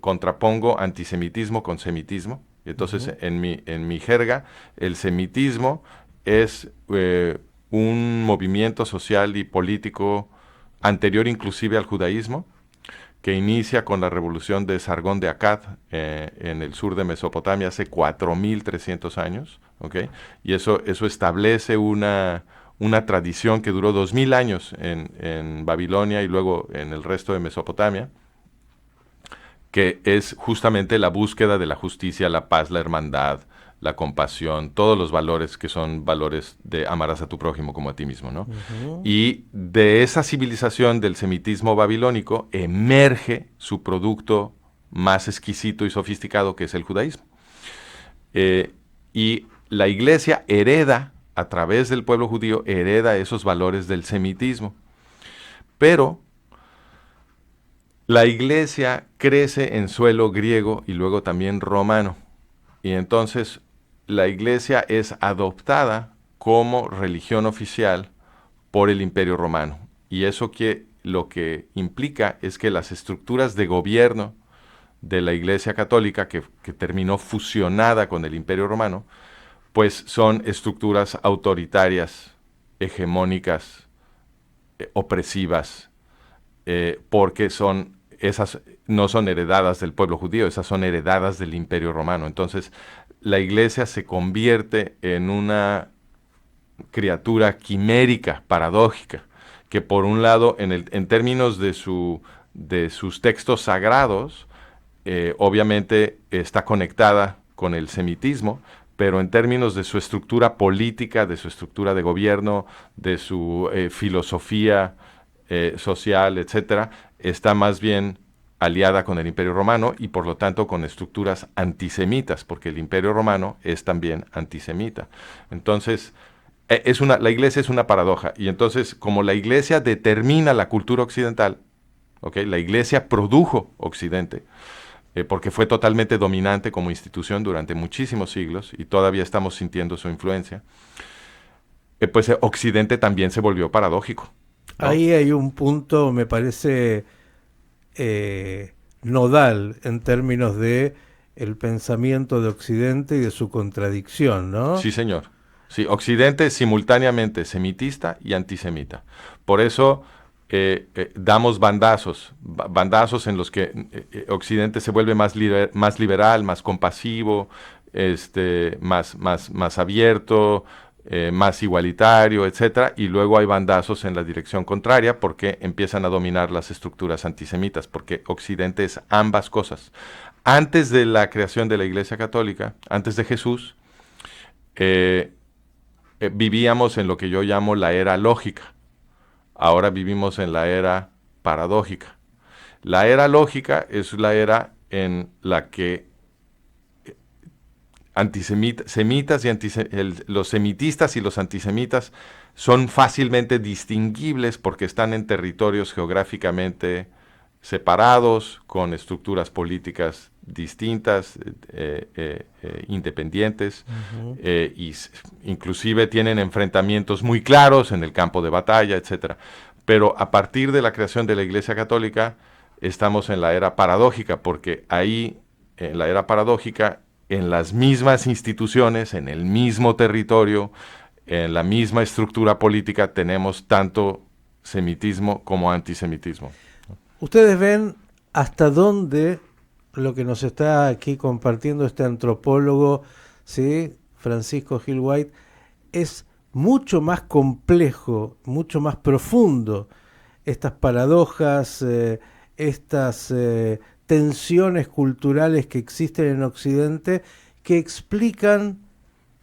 contrapongo antisemitismo con semitismo. Entonces, uh-huh. en mi jerga, el semitismo es un movimiento social y político anterior inclusive al judaísmo, que inicia con la revolución de Sargón de Akkad en el sur de Mesopotamia hace 4.300 años, ¿okay? Y eso establece una tradición que duró 2.000 años en Babilonia y luego en el resto de Mesopotamia, que es justamente la búsqueda de la justicia, la paz, la hermandad, la compasión, todos los valores que son valores de amarás a tu prójimo como a ti mismo, ¿no? Uh-huh. Y de esa civilización del semitismo babilónico emerge su producto más exquisito y sofisticado, que es el judaísmo. Y la Iglesia hereda, a través del pueblo judío, hereda esos valores del semitismo. Pero la Iglesia crece en suelo griego y luego también romano. Y entonces la Iglesia es adoptada como religión oficial por el Imperio Romano. Y eso lo que implica es que las estructuras de gobierno de la Iglesia Católica, que terminó fusionada con el Imperio Romano, pues son estructuras autoritarias, hegemónicas, opresivas, porque esas no son heredadas del pueblo judío, esas son heredadas del Imperio Romano. Entonces, la Iglesia se convierte en una criatura quimérica, paradójica, que por un lado, en términos de sus textos sagrados, obviamente está conectada con el semitismo, pero en términos de su estructura política, de su estructura de gobierno, de su filosofía social, etcétera, está más bien aliada con el Imperio Romano y por lo tanto con estructuras antisemitas, porque el Imperio Romano es también antisemita. Entonces, la Iglesia es una paradoja, y entonces como la Iglesia determina la cultura occidental, ¿okay? La Iglesia produjo Occidente, porque fue totalmente dominante como institución durante muchísimos siglos y todavía estamos sintiendo su influencia, pues Occidente también se volvió paradójico, ¿no? Ahí hay un punto, me parece, nodal en términos de el pensamiento de Occidente y de su contradicción, ¿no? Sí, señor. Sí, Occidente es simultáneamente semitista y antisemita. Por eso damos bandazos en los que Occidente se vuelve más liberal, más compasivo, más abierto, más igualitario, etcétera, y luego hay bandazos en la dirección contraria porque empiezan a dominar las estructuras antisemitas, porque Occidente es ambas cosas. Antes de la creación de la Iglesia Católica, antes de Jesús, vivíamos en lo que yo llamo la era lógica. Ahora vivimos en la era paradójica. La era lógica es la era en la que los semitistas y los antisemitas son fácilmente distinguibles porque están en territorios geográficamente separados, con estructuras políticas distintas, independientes, inclusive tienen enfrentamientos muy claros en el campo de batalla, etcétera. Pero a partir de la creación de la Iglesia Católica estamos en la era paradójica, porque ahí, en la era paradójica, en las mismas instituciones, en el mismo territorio, en la misma estructura política, tenemos tanto semitismo como antisemitismo. Ustedes ven hasta dónde lo que nos está aquí compartiendo este antropólogo, ¿sí? Francisco Gil White, es mucho más complejo, mucho más profundo. Estas paradojas, estas tensiones culturales que existen en Occidente, que explican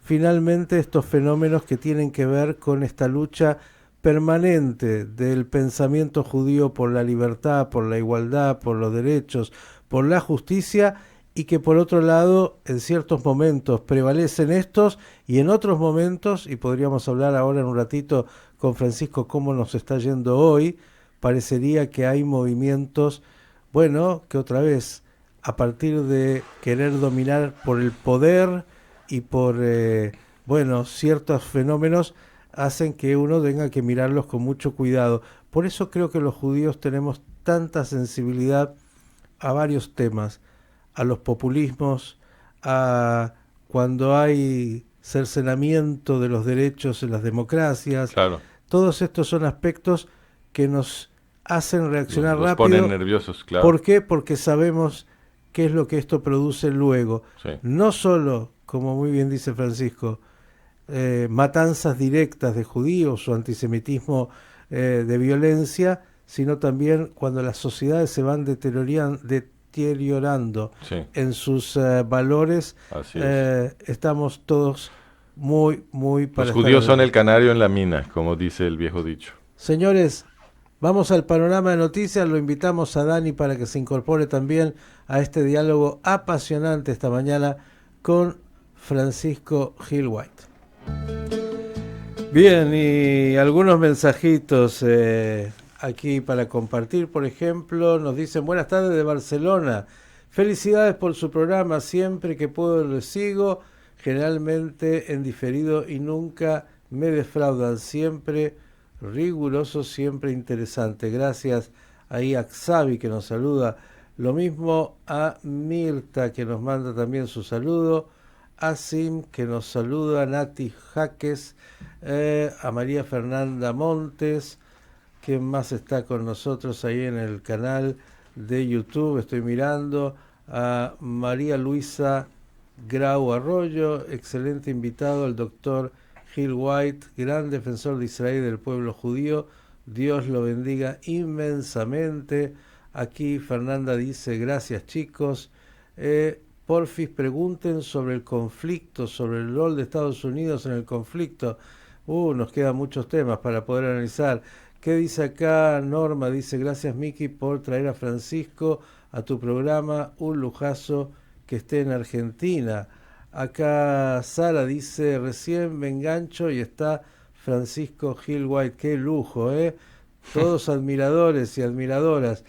finalmente estos fenómenos que tienen que ver con esta lucha permanente del pensamiento judío por la libertad, por la igualdad, por los derechos, por la justicia, y que por otro lado en ciertos momentos prevalecen estos y en otros momentos, y podríamos hablar ahora en un ratito con Francisco cómo nos está yendo hoy, parecería que hay movimientos, bueno, que otra vez a partir de querer dominar por el poder y por, ciertos fenómenos, hacen que uno tenga que mirarlos con mucho cuidado. Por eso creo que los judíos tenemos tanta sensibilidad a varios temas, a los populismos, a cuando hay cercenamiento de los derechos en las democracias. Claro. Todos estos son aspectos que nos hacen reaccionar Nos rápido. ponen nerviosos, claro. ¿Por qué? Porque sabemos qué es lo que esto produce luego. Sí. No solo, como muy bien dice Francisco, matanzas directas de judíos o antisemitismo de violencia, sino también cuando las sociedades se van deteriorando Sí. en sus valores. Así es. Estamos todos muy para Los judíos son el canario en la mina, como dice el viejo dicho. Señores, vamos al panorama de noticias. Lo invitamos a Dani para que se incorpore también a este diálogo apasionante esta mañana con Francisco Gil White. Bien, y algunos mensajitos aquí para compartir. Por ejemplo, nos dicen: buenas tardes de Barcelona, felicidades por su programa, siempre que puedo lo sigo. generalmente en diferido y nunca me defraudan, siempre riguroso, siempre interesante. Gracias ahí a Xavi que nos saluda, lo mismo a Mirta que nos manda también su saludo, a Sim que nos saluda, Nati Jaques, a María Fernanda Montes, ¿quién más está con nosotros ahí en el canal de YouTube? Estoy mirando a María Luisa Grau Arroyo, excelente invitado, el doctor Gil White, gran defensor de Israel y del pueblo judío. Dios lo bendiga inmensamente. Aquí Fernanda dice, gracias chicos. Porfis, pregunten sobre el conflicto, sobre el rol de Estados Unidos en el conflicto. Nos quedan muchos temas para poder analizar. ¿Qué dice acá Norma? Dice, gracias Miki por traer a Francisco a tu programa, un lujazo que esté en Argentina. Acá Sara dice, recién me engancho y está Francisco Gil White, qué lujo, todos admiradores y admiradoras.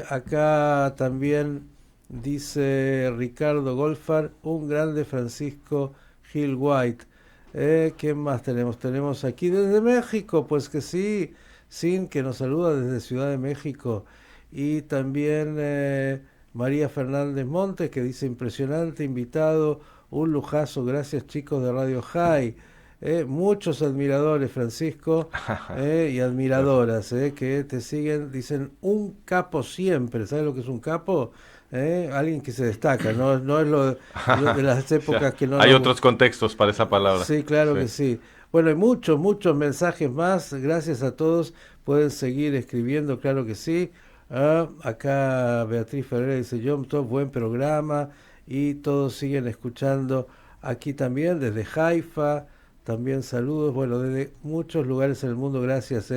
Acá también dice Ricardo Golfar, un grande Francisco Gil White. ¿Quién más tenemos? Tenemos aquí desde México, pues que sí, Sin, que nos saluda desde Ciudad de México. Y también María Fernández Montes, que dice, impresionante invitado, un lujazo, gracias chicos de Radio High. Muchos admiradores, Francisco, y admiradoras, que te siguen, dicen, un capo siempre. ¿Sabes lo que es un capo? Alguien que se destaca, no es lo de las épocas que no... Hay otros contextos para esa palabra. Sí, claro que sí. Bueno, hay muchos mensajes más, gracias a todos, pueden seguir escribiendo, claro que sí. Acá Beatriz Ferreira dice, Yom Tov, buen programa, y todos siguen escuchando aquí también, desde Haifa, también saludos, bueno, desde muchos lugares en el mundo, gracias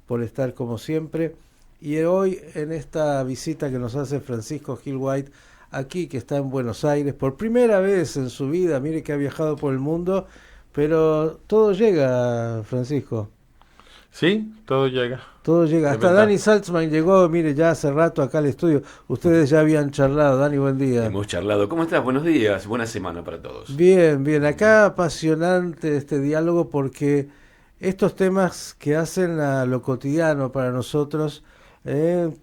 por estar como siempre. Y hoy en esta visita que nos hace Francisco Gil White, aquí que está en Buenos Aires, por primera vez en su vida, mire que ha viajado por el mundo, pero todo llega, Francisco. Sí, todo llega. Todo llega. Hasta Dani Saltzman llegó, mire, ya hace rato acá al estudio. Ustedes ya habían charlado. Dani, buen día. Hemos charlado. ¿Cómo estás? Buenos días. Buena semana para todos. Bien, bien. Acá apasionante este diálogo porque estos temas que hacen a lo cotidiano para nosotros,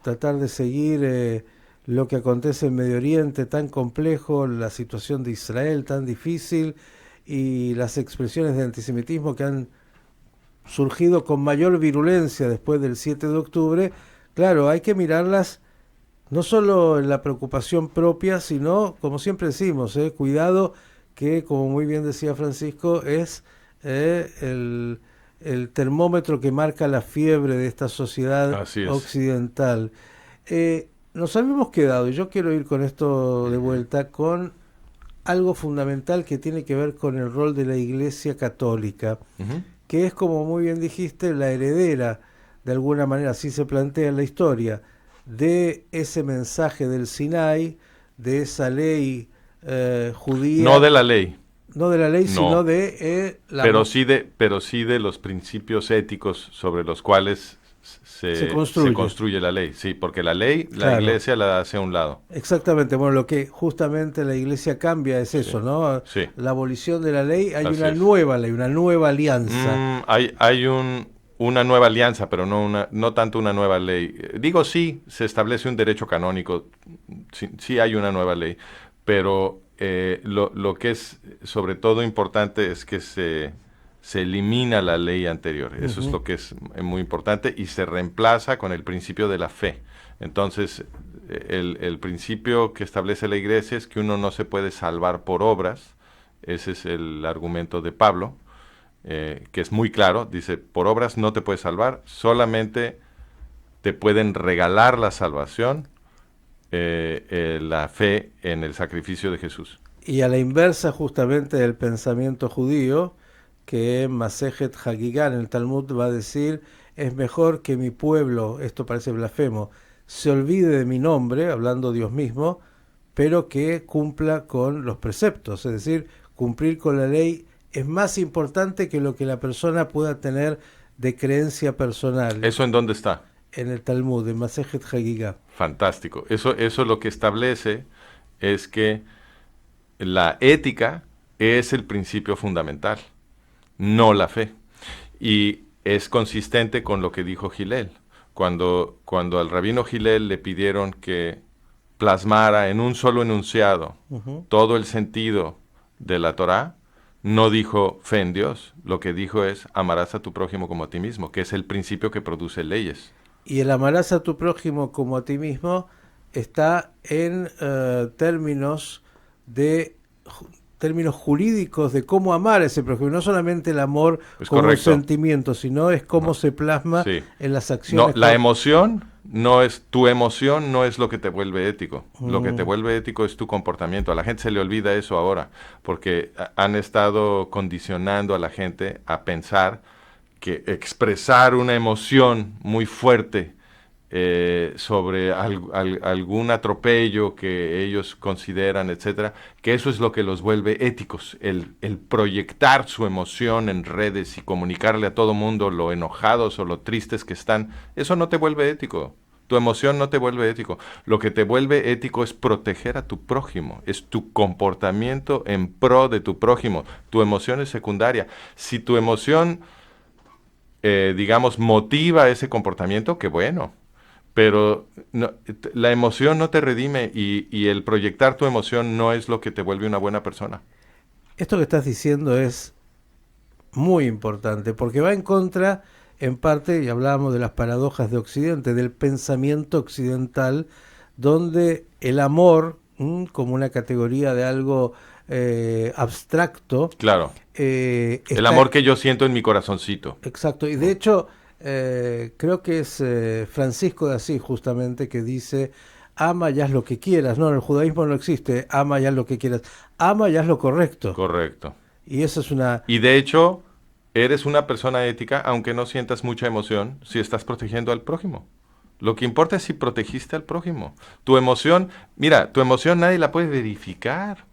tratar de seguir lo que acontece en Medio Oriente, tan complejo, la situación de Israel tan difícil y las expresiones de antisemitismo que han surgido con mayor virulencia después del 7 de octubre, claro, hay que mirarlas no solo en la preocupación propia, sino, como siempre decimos, cuidado que, como muy bien decía Francisco, es el termómetro que marca la fiebre de esta sociedad occidental. Nos habíamos quedado, y yo quiero ir con esto de vuelta, con algo fundamental que tiene que ver con el rol de la Iglesia Católica, que es, como muy bien dijiste, la heredera, de alguna manera, así se plantea en la historia, de ese mensaje del Sinai, de esa ley judía. No de la ley. No de la ley, no, sino de la... Pero sí de los principios éticos sobre los cuales se construye la ley. Sí, porque la ley, la Iglesia la hace a un lado. Exactamente. Bueno, lo que justamente la Iglesia cambia es eso, ¿no? Sí. La abolición de la ley, hay una nueva ley, una nueva alianza. Hay una nueva alianza, pero no tanto una nueva ley. Digo, sí, se establece un derecho canónico, sí hay una nueva ley, pero lo que es sobre todo importante es que se elimina la ley anterior. Eso es lo que es muy importante, y se reemplaza con el principio de la fe. Entonces, el principio que establece la Iglesia es que uno no se puede salvar por obras. Ese es el argumento de Pablo, que es muy claro. Dice, por obras no te puedes salvar, solamente te pueden regalar la salvación, la fe en el sacrificio de Jesús. Y a la inversa justamente del pensamiento judío, que Masejet Hagigah en el Talmud va a decir, es mejor que mi pueblo, esto parece blasfemo, se olvide de mi nombre, hablando Dios mismo, pero que cumpla con los preceptos, es decir, cumplir con la ley es más importante que lo que la persona pueda tener de creencia personal. ¿Eso en dónde está? En el Talmud, en Masejet Hagigah. Fantástico. Eso lo que establece es que la ética es el principio fundamental, no la fe. Y es consistente con lo que dijo Hillel. Cuando al rabino Hillel le pidieron que plasmara en un solo enunciado todo el sentido de la Torá, no dijo fe en Dios. Lo que dijo es amarás a tu prójimo como a ti mismo, que es el principio que produce leyes. Y el amarás a tu prójimo como a ti mismo está en términos jurídicos de cómo amar a ese prójimo. No solamente el amor como un sentimiento, sino es cómo se plasma en las acciones. No, la emoción no es, tu emoción no es lo que te vuelve ético. Lo que te vuelve ético es tu comportamiento. A la gente se le olvida eso ahora, porque han estado condicionando a la gente a pensar que expresar una emoción muy fuerte sobre algún atropello que ellos consideran, etcétera, que eso es lo que los vuelve éticos, el proyectar su emoción en redes y comunicarle a todo mundo lo enojados o lo tristes que están, eso no te vuelve ético. Tu emoción no te vuelve ético. Lo que te vuelve ético es proteger a tu prójimo, es tu comportamiento en pro de tu prójimo. Tu emoción es secundaria. Si tu emoción, digamos, motiva ese comportamiento, qué bueno. Pero no, la emoción no te redime y el proyectar tu emoción no es lo que te vuelve una buena persona. Esto que estás diciendo es muy importante porque va en contra, en parte, y hablábamos de las paradojas de Occidente, del pensamiento occidental, donde el amor, como una categoría de algo abstracto. Claro, el amor que yo siento en mi corazoncito. Exacto, y de hecho... creo que es Francisco de Asís justamente que dice ama y haz lo que quieras. No, en el judaísmo no existe ama y haz lo que quieras, ama y haz lo correcto. Correcto. Y eso es una... Y de hecho, eres una persona ética aunque no sientas mucha emoción si estás protegiendo al prójimo. Lo que importa es si protegiste al prójimo. Tu emoción, mira, tu emoción nadie la puede verificar.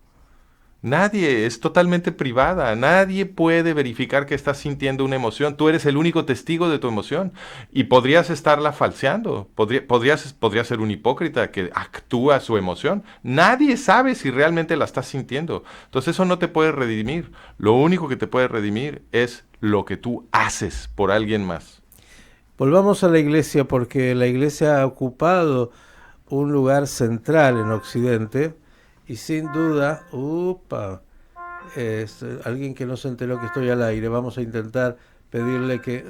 Nadie, es totalmente privada, nadie puede verificar que estás sintiendo una emoción, tú eres el único testigo de tu emoción y podrías estarla falseando, podrías ser un hipócrita que actúa su emoción, nadie sabe si realmente la estás sintiendo, entonces eso no te puede redimir, lo único que te puede redimir es lo que tú haces por alguien más. Volvamos a la iglesia porque la iglesia ha ocupado un lugar central en Occidente. Y sin duda, es alguien que no se enteró que estoy al aire. Vamos a intentar pedirle que,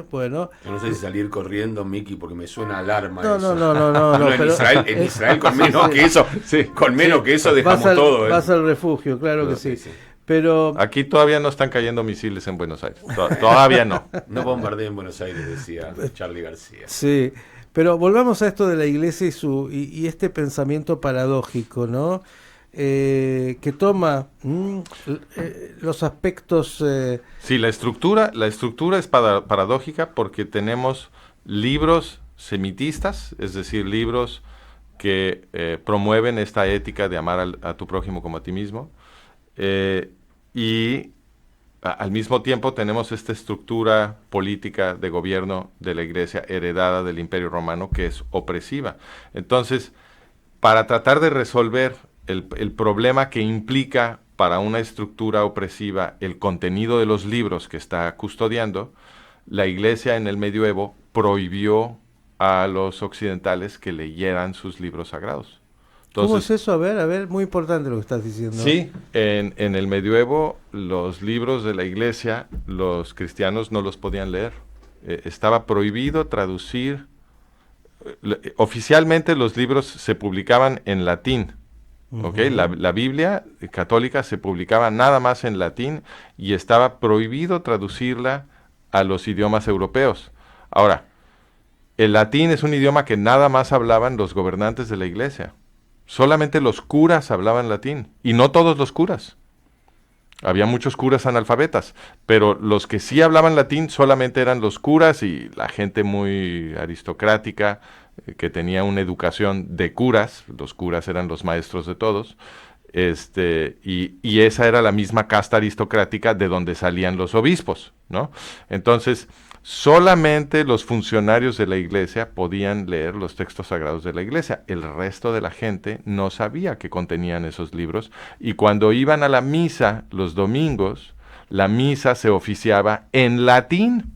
bueno. Yo no sé si salir corriendo, Miki, porque me suena alarma. No, eso. No, en Israel con menos que eso, con menos que eso dejamos todo. Vas al refugio, claro que sí. Pero aquí todavía no están cayendo misiles en Buenos Aires. Todavía no. No bombardeen Buenos Aires, decía Charly García. Sí. Pero volvamos a esto de la iglesia y este pensamiento paradójico, ¿no? Que toma los aspectos... Sí, la estructura es paradójica porque tenemos libros semitistas, es decir, libros que promueven esta ética de amar a tu prójimo como a ti mismo, y al mismo tiempo tenemos esta estructura política de gobierno de la Iglesia heredada del Imperio Romano que es opresiva. Entonces, para tratar de resolver el problema que implica para una estructura opresiva el contenido de los libros que está custodiando, la Iglesia en el medioevo prohibió a los occidentales que leyeran sus libros sagrados. Entonces, ¿cómo es eso? A ver, muy importante lo que estás diciendo. Sí, en el medioevo los libros de la iglesia, los cristianos no los podían leer. Estaba prohibido traducir. Oficialmente los libros se publicaban en latín. ¿Okay? La Biblia católica se publicaba nada más en latín y estaba prohibido traducirla a los idiomas europeos. Ahora, el latín es un idioma que nada más hablaban los gobernantes de la iglesia. Solamente los curas hablaban latín, y no todos los curas. Había muchos curas analfabetas, pero los que sí hablaban latín solamente eran los curas y la gente muy aristocrática, que tenía una educación de curas. Los curas eran los maestros de todos, y esa era la misma casta aristocrática de donde salían los obispos, ¿no? Entonces, Solamente los funcionarios de la iglesia podían leer los textos sagrados de la iglesia. El resto de la gente no sabía que contenían esos libros. Y cuando iban a la misa los domingos, la misa se oficiaba en latín.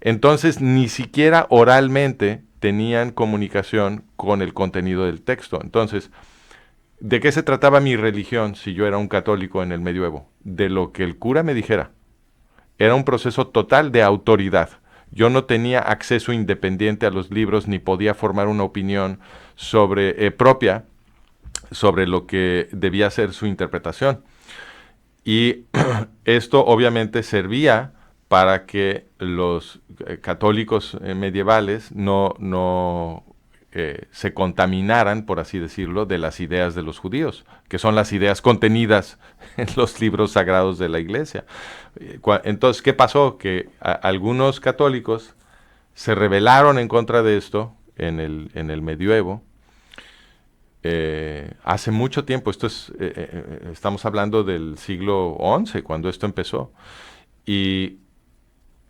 Entonces, ni siquiera oralmente tenían comunicación con el contenido del texto. Entonces, ¿de qué se trataba mi religión si yo era un católico en el medioevo? De lo que el cura me dijera. Era un proceso total de autoridad. Yo no tenía acceso independiente a los libros ni podía formar una opinión propia sobre lo que debía ser su interpretación. Y esto obviamente servía para que los católicos medievales no se contaminaran, por así decirlo, de las ideas de los judíos, que son las ideas contenidas en los libros sagrados de la iglesia. Entonces, ¿qué pasó? Que algunos católicos se rebelaron en contra de esto en el medioevo. Hace mucho tiempo, estamos hablando del siglo XI, cuando esto empezó. Y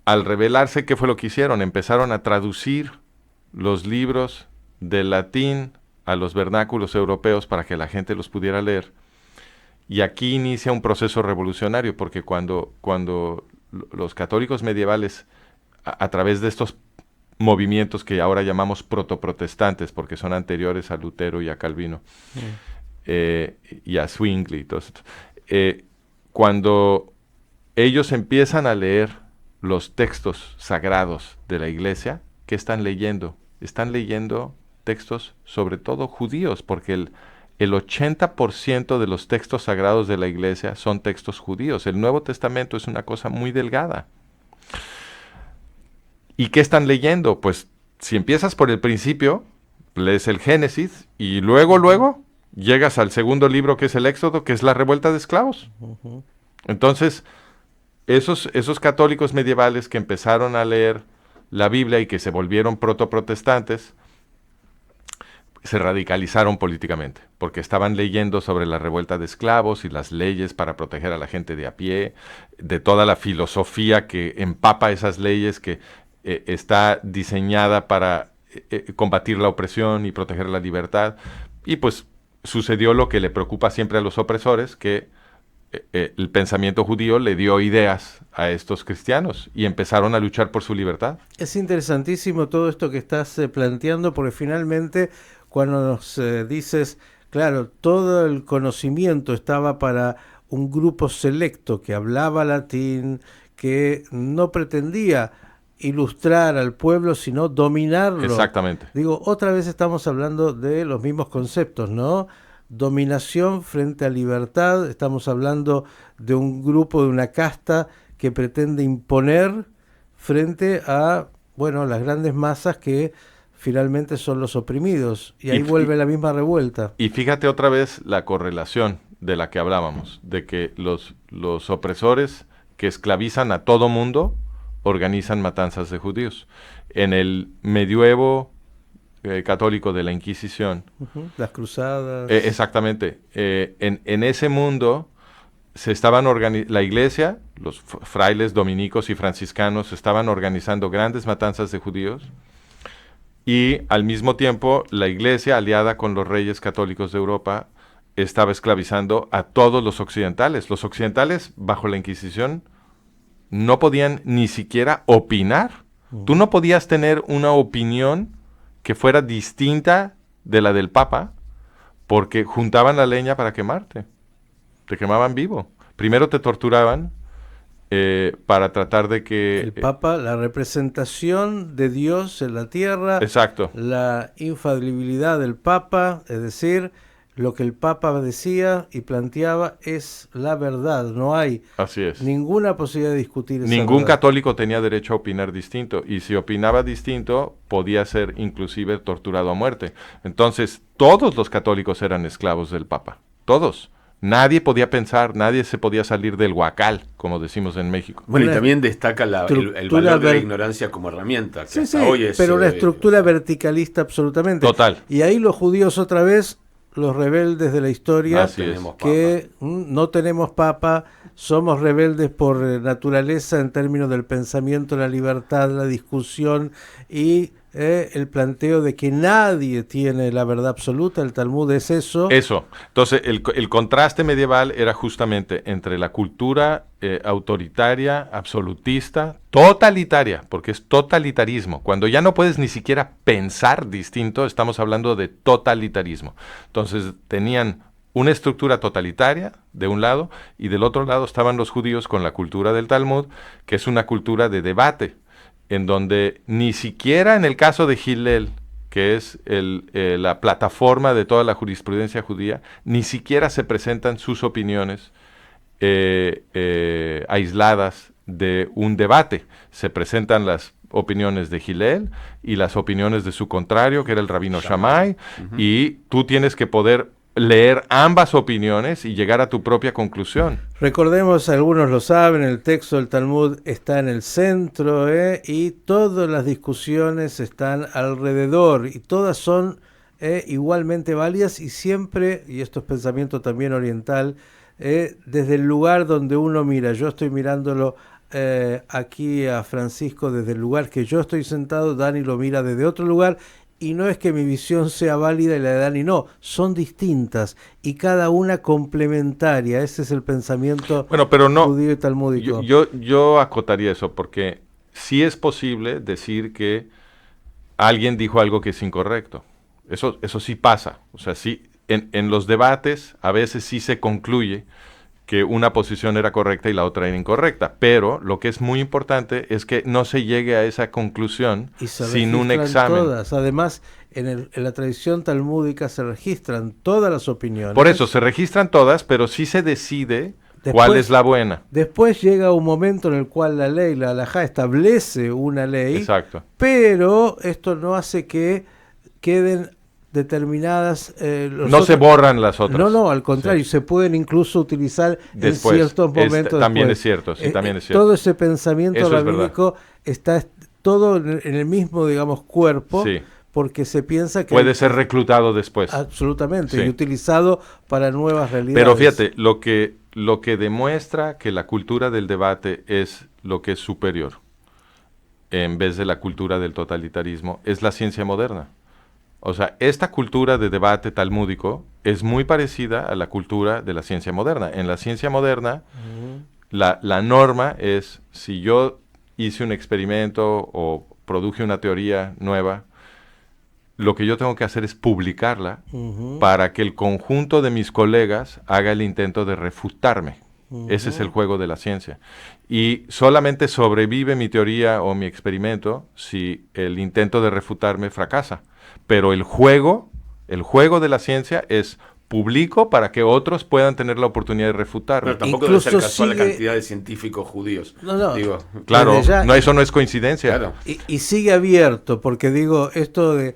al rebelarse, ¿qué fue lo que hicieron? Empezaron a traducir los libros del latín a los vernáculos europeos para que la gente los pudiera leer. Y aquí inicia un proceso revolucionario, porque cuando los católicos medievales, a través de estos movimientos que ahora llamamos protoprotestantes, porque son anteriores a Lutero y a Calvino, y a Zwingli y todo esto, cuando ellos empiezan a leer los textos sagrados de la iglesia, ¿qué están leyendo? Están leyendo textos sobre todo judíos, porque el 80% de los textos sagrados de la iglesia son textos judíos. El Nuevo Testamento es una cosa muy delgada. ¿Y qué están leyendo? Pues si empiezas por el principio, lees el Génesis y luego llegas al segundo libro, que es el Éxodo, que es la revuelta de esclavos. Entonces, esos católicos medievales que empezaron a leer la Biblia y que se volvieron protoprotestantes, se radicalizaron políticamente, porque estaban leyendo sobre la revuelta de esclavos y las leyes para proteger a la gente de a pie, de toda la filosofía que empapa esas leyes, que está diseñada para combatir la opresión y proteger la libertad. Y pues sucedió lo que le preocupa siempre a los opresores, que el pensamiento judío le dio ideas a estos cristianos y empezaron a luchar por su libertad. Es interesantísimo todo esto que estás planteando, porque finalmente cuando nos dices, claro, todo el conocimiento estaba para un grupo selecto que hablaba latín, que no pretendía ilustrar al pueblo, sino dominarlo. Exactamente. Digo, otra vez estamos hablando de los mismos conceptos, ¿no? Dominación frente a libertad. Estamos hablando de un grupo, de una casta que pretende imponer frente a, bueno, las grandes masas que finalmente son los oprimidos. Y ahí vuelve la misma revuelta. Y fíjate otra vez la correlación de la que hablábamos, de que los opresores que esclavizan a todo mundo organizan matanzas de judíos. En el medioevo católico de la Inquisición. Las cruzadas. Exactamente. En ese mundo se estaban la iglesia, los frailes dominicos y franciscanos estaban organizando grandes matanzas de judíos, y al mismo tiempo la iglesia, aliada con los reyes católicos de Europa, estaba esclavizando a todos los occidentales. Los occidentales, bajo la Inquisición, no podían ni siquiera opinar. Tú no podías tener una opinión que fuera distinta de la del Papa, porque juntaban la leña para quemarte. Te quemaban vivo. Primero te torturaban para tratar de que... El Papa, la representación de Dios en la tierra. Exacto. La infalibilidad del Papa, es decir, lo que el Papa decía y planteaba es la verdad. No hay ninguna posibilidad de discutir esa Ningún verdad. católico tenía derecho a opinar distinto, y si opinaba distinto podía ser inclusive torturado a muerte. Entonces todos los católicos eran esclavos del Papa, todos. Nadie podía pensar, nadie se podía salir del huacal, como decimos en México. Bueno, y también destaca el valor de la ignorancia como herramienta, que hasta hoy es... pero una estructura verticalista absolutamente. Total. Y ahí los judíos otra vez los rebeldes de la historia, que no tenemos papa, somos rebeldes por naturaleza en términos del pensamiento, la libertad, la discusión y el planteo de que nadie tiene la verdad absoluta. El Talmud es eso. Eso. Entonces, el contraste medieval era justamente entre la cultura autoritaria, absolutista, totalitaria, porque es totalitarismo. Cuando ya no puedes ni siquiera pensar distinto, estamos hablando de totalitarismo. Entonces, tenían una estructura totalitaria de un lado, y del otro lado estaban los judíos con la cultura del Talmud, que es una cultura de debate, en donde ni siquiera en el caso de Hillel, que es la plataforma de toda la jurisprudencia judía, ni siquiera se presentan sus opiniones aisladas de un debate. Se presentan las opiniones de Hillel y las opiniones de su contrario, que era el rabino Shammai, y tú tienes que poder leer ambas opiniones y llegar a tu propia conclusión. Recordemos, algunos lo saben, el texto del Talmud está en el centro, y todas las discusiones están alrededor, y todas son igualmente válidas, y siempre, y esto es pensamiento también oriental, desde el lugar donde uno mira. Yo estoy mirándolo aquí a Francisco desde el lugar que yo estoy sentado, Dani lo mira desde otro lugar, y no es que mi visión sea válida y la de Dani, no, son distintas y cada una complementaria. Ese es el pensamiento judío y talmúdico. Yo acotaría eso, porque sí es posible decir que alguien dijo algo que es incorrecto. Eso sí pasa. O sea, sí, en los debates a veces sí se concluye que una posición era correcta y la otra era incorrecta, pero lo que es muy importante es que no se llegue a esa conclusión sin un examen. Todas. Además, en la tradición talmúdica se registran todas las opiniones. Por eso, se registran todas, pero sí se decide cuál es la buena. Después llega un momento en el cual la ley, la halajá, establece una ley. Exacto. Pero esto no hace que queden determinadas... se borran las otras. No, al contrario, se pueden incluso utilizar después, en ciertos momentos. También es cierto, también es cierto. Todo ese pensamiento rabínico está todo en el mismo, digamos, cuerpo, porque se piensa que... Puede ser reclutado después. Absolutamente, y utilizado para nuevas realidades. Pero fíjate, lo que demuestra que la cultura del debate es lo que es superior, en vez de la cultura del totalitarismo, es la ciencia moderna. O sea, esta cultura de debate talmúdico es muy parecida a la cultura de la ciencia moderna. En la ciencia moderna, la norma es, si yo hice un experimento o produje una teoría nueva, lo que yo tengo que hacer es publicarla para que el conjunto de mis colegas haga el intento de refutarme. Ese es el juego de la ciencia. Y solamente sobrevive mi teoría o mi experimento si el intento de refutarme fracasa. Pero el juego de la ciencia es publico para que otros puedan tener la oportunidad de refutarme. Pero tampoco debe ser casual la cantidad de científicos judíos. No. Claro, eso no es coincidencia. Claro. Y sigue abierto, porque digo, esto de,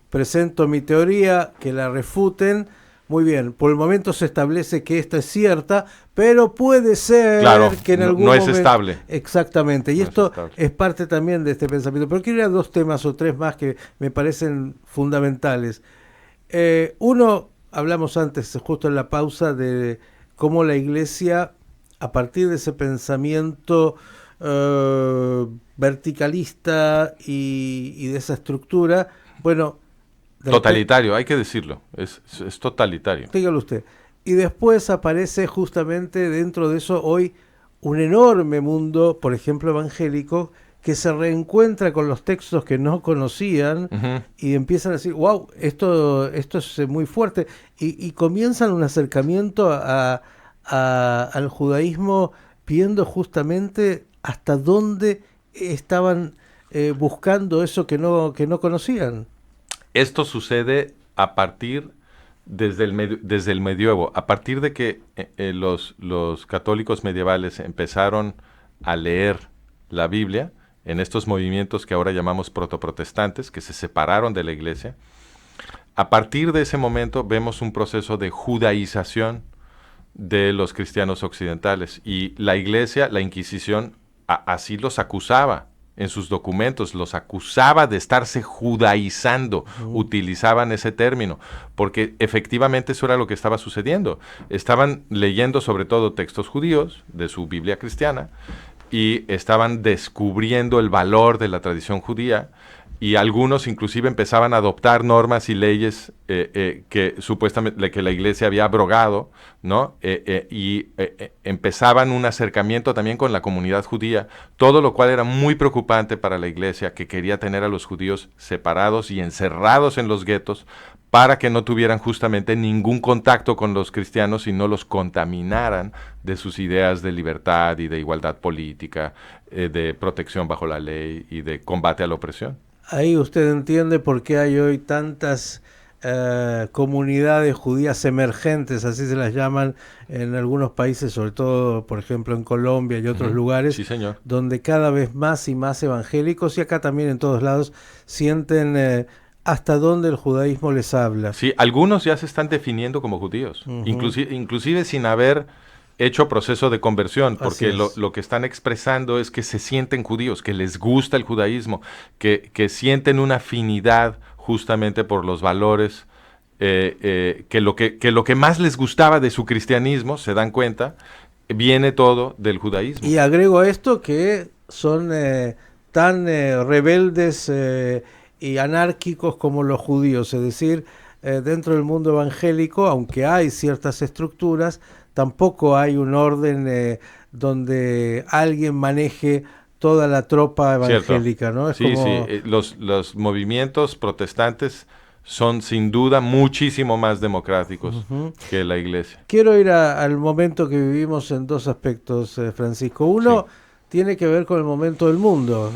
presento mi teoría, que la refuten, muy bien, por el momento se establece que esta es cierta, pero puede ser que en algún momento... No es estable. Exactamente, y esto es parte también de este pensamiento. Pero quiero ir a 2 temas o 3 más que me parecen fundamentales. Uno, hablamos antes, justo en la pausa, de cómo la Iglesia, a partir de ese pensamiento verticalista y de esa estructura, totalitario, hay que decirlo, es totalitario. Dígalo usted. Y después aparece justamente dentro de eso hoy un enorme mundo, por ejemplo, evangélico, que se reencuentra con los textos que no conocían y empiezan a decir, wow, esto es muy fuerte. Y comienzan un acercamiento al judaísmo viendo justamente hasta dónde estaban buscando eso que no conocían. Esto sucede a partir desde el medioevo, a partir de que los católicos medievales empezaron a leer la Biblia en estos movimientos que ahora llamamos protoprotestantes, que se separaron de la Iglesia. A partir de ese momento vemos un proceso de judaización de los cristianos occidentales, y la Iglesia, la Inquisición, así los acusaba en sus documentos, los acusaba de estarse judaizando, utilizaban ese término, porque efectivamente eso era lo que estaba sucediendo. Estaban leyendo sobre todo textos judíos de su Biblia cristiana y estaban descubriendo el valor de la tradición judía, y algunos inclusive empezaban a adoptar normas y leyes que supuestamente que la iglesia había abrogado, ¿no? Empezaban un acercamiento también con la comunidad judía, todo lo cual era muy preocupante para la iglesia, que quería tener a los judíos separados y encerrados en los guetos para que no tuvieran justamente ningún contacto con los cristianos y no los contaminaran de sus ideas de libertad y de igualdad política, de protección bajo la ley y de combate a la opresión. Ahí usted entiende por qué hay hoy tantas comunidades judías emergentes, así se las llaman en algunos países, sobre todo, por ejemplo, en Colombia y otros lugares, sí, señor, donde cada vez más y más evangélicos, y acá también en todos lados, sienten hasta dónde el judaísmo les habla. Sí, algunos ya se están definiendo como judíos, inclusive sin haber hecho proceso de conversión, porque lo que están expresando es que se sienten judíos, que les gusta el judaísmo, que sienten una afinidad justamente por los valores, que lo que más les gustaba de su cristianismo, se dan cuenta, viene todo del judaísmo. Y agrego a esto que son tan rebeldes y anárquicos como los judíos, es decir, dentro del mundo evangélico, aunque hay ciertas estructuras, tampoco hay un orden donde alguien maneje toda la tropa evangélica, ¿no? Es sí, como... sí. Los movimientos protestantes son sin duda muchísimo más democráticos que la iglesia. Quiero ir al momento que vivimos en dos aspectos, Francisco. Uno tiene que ver con el momento del mundo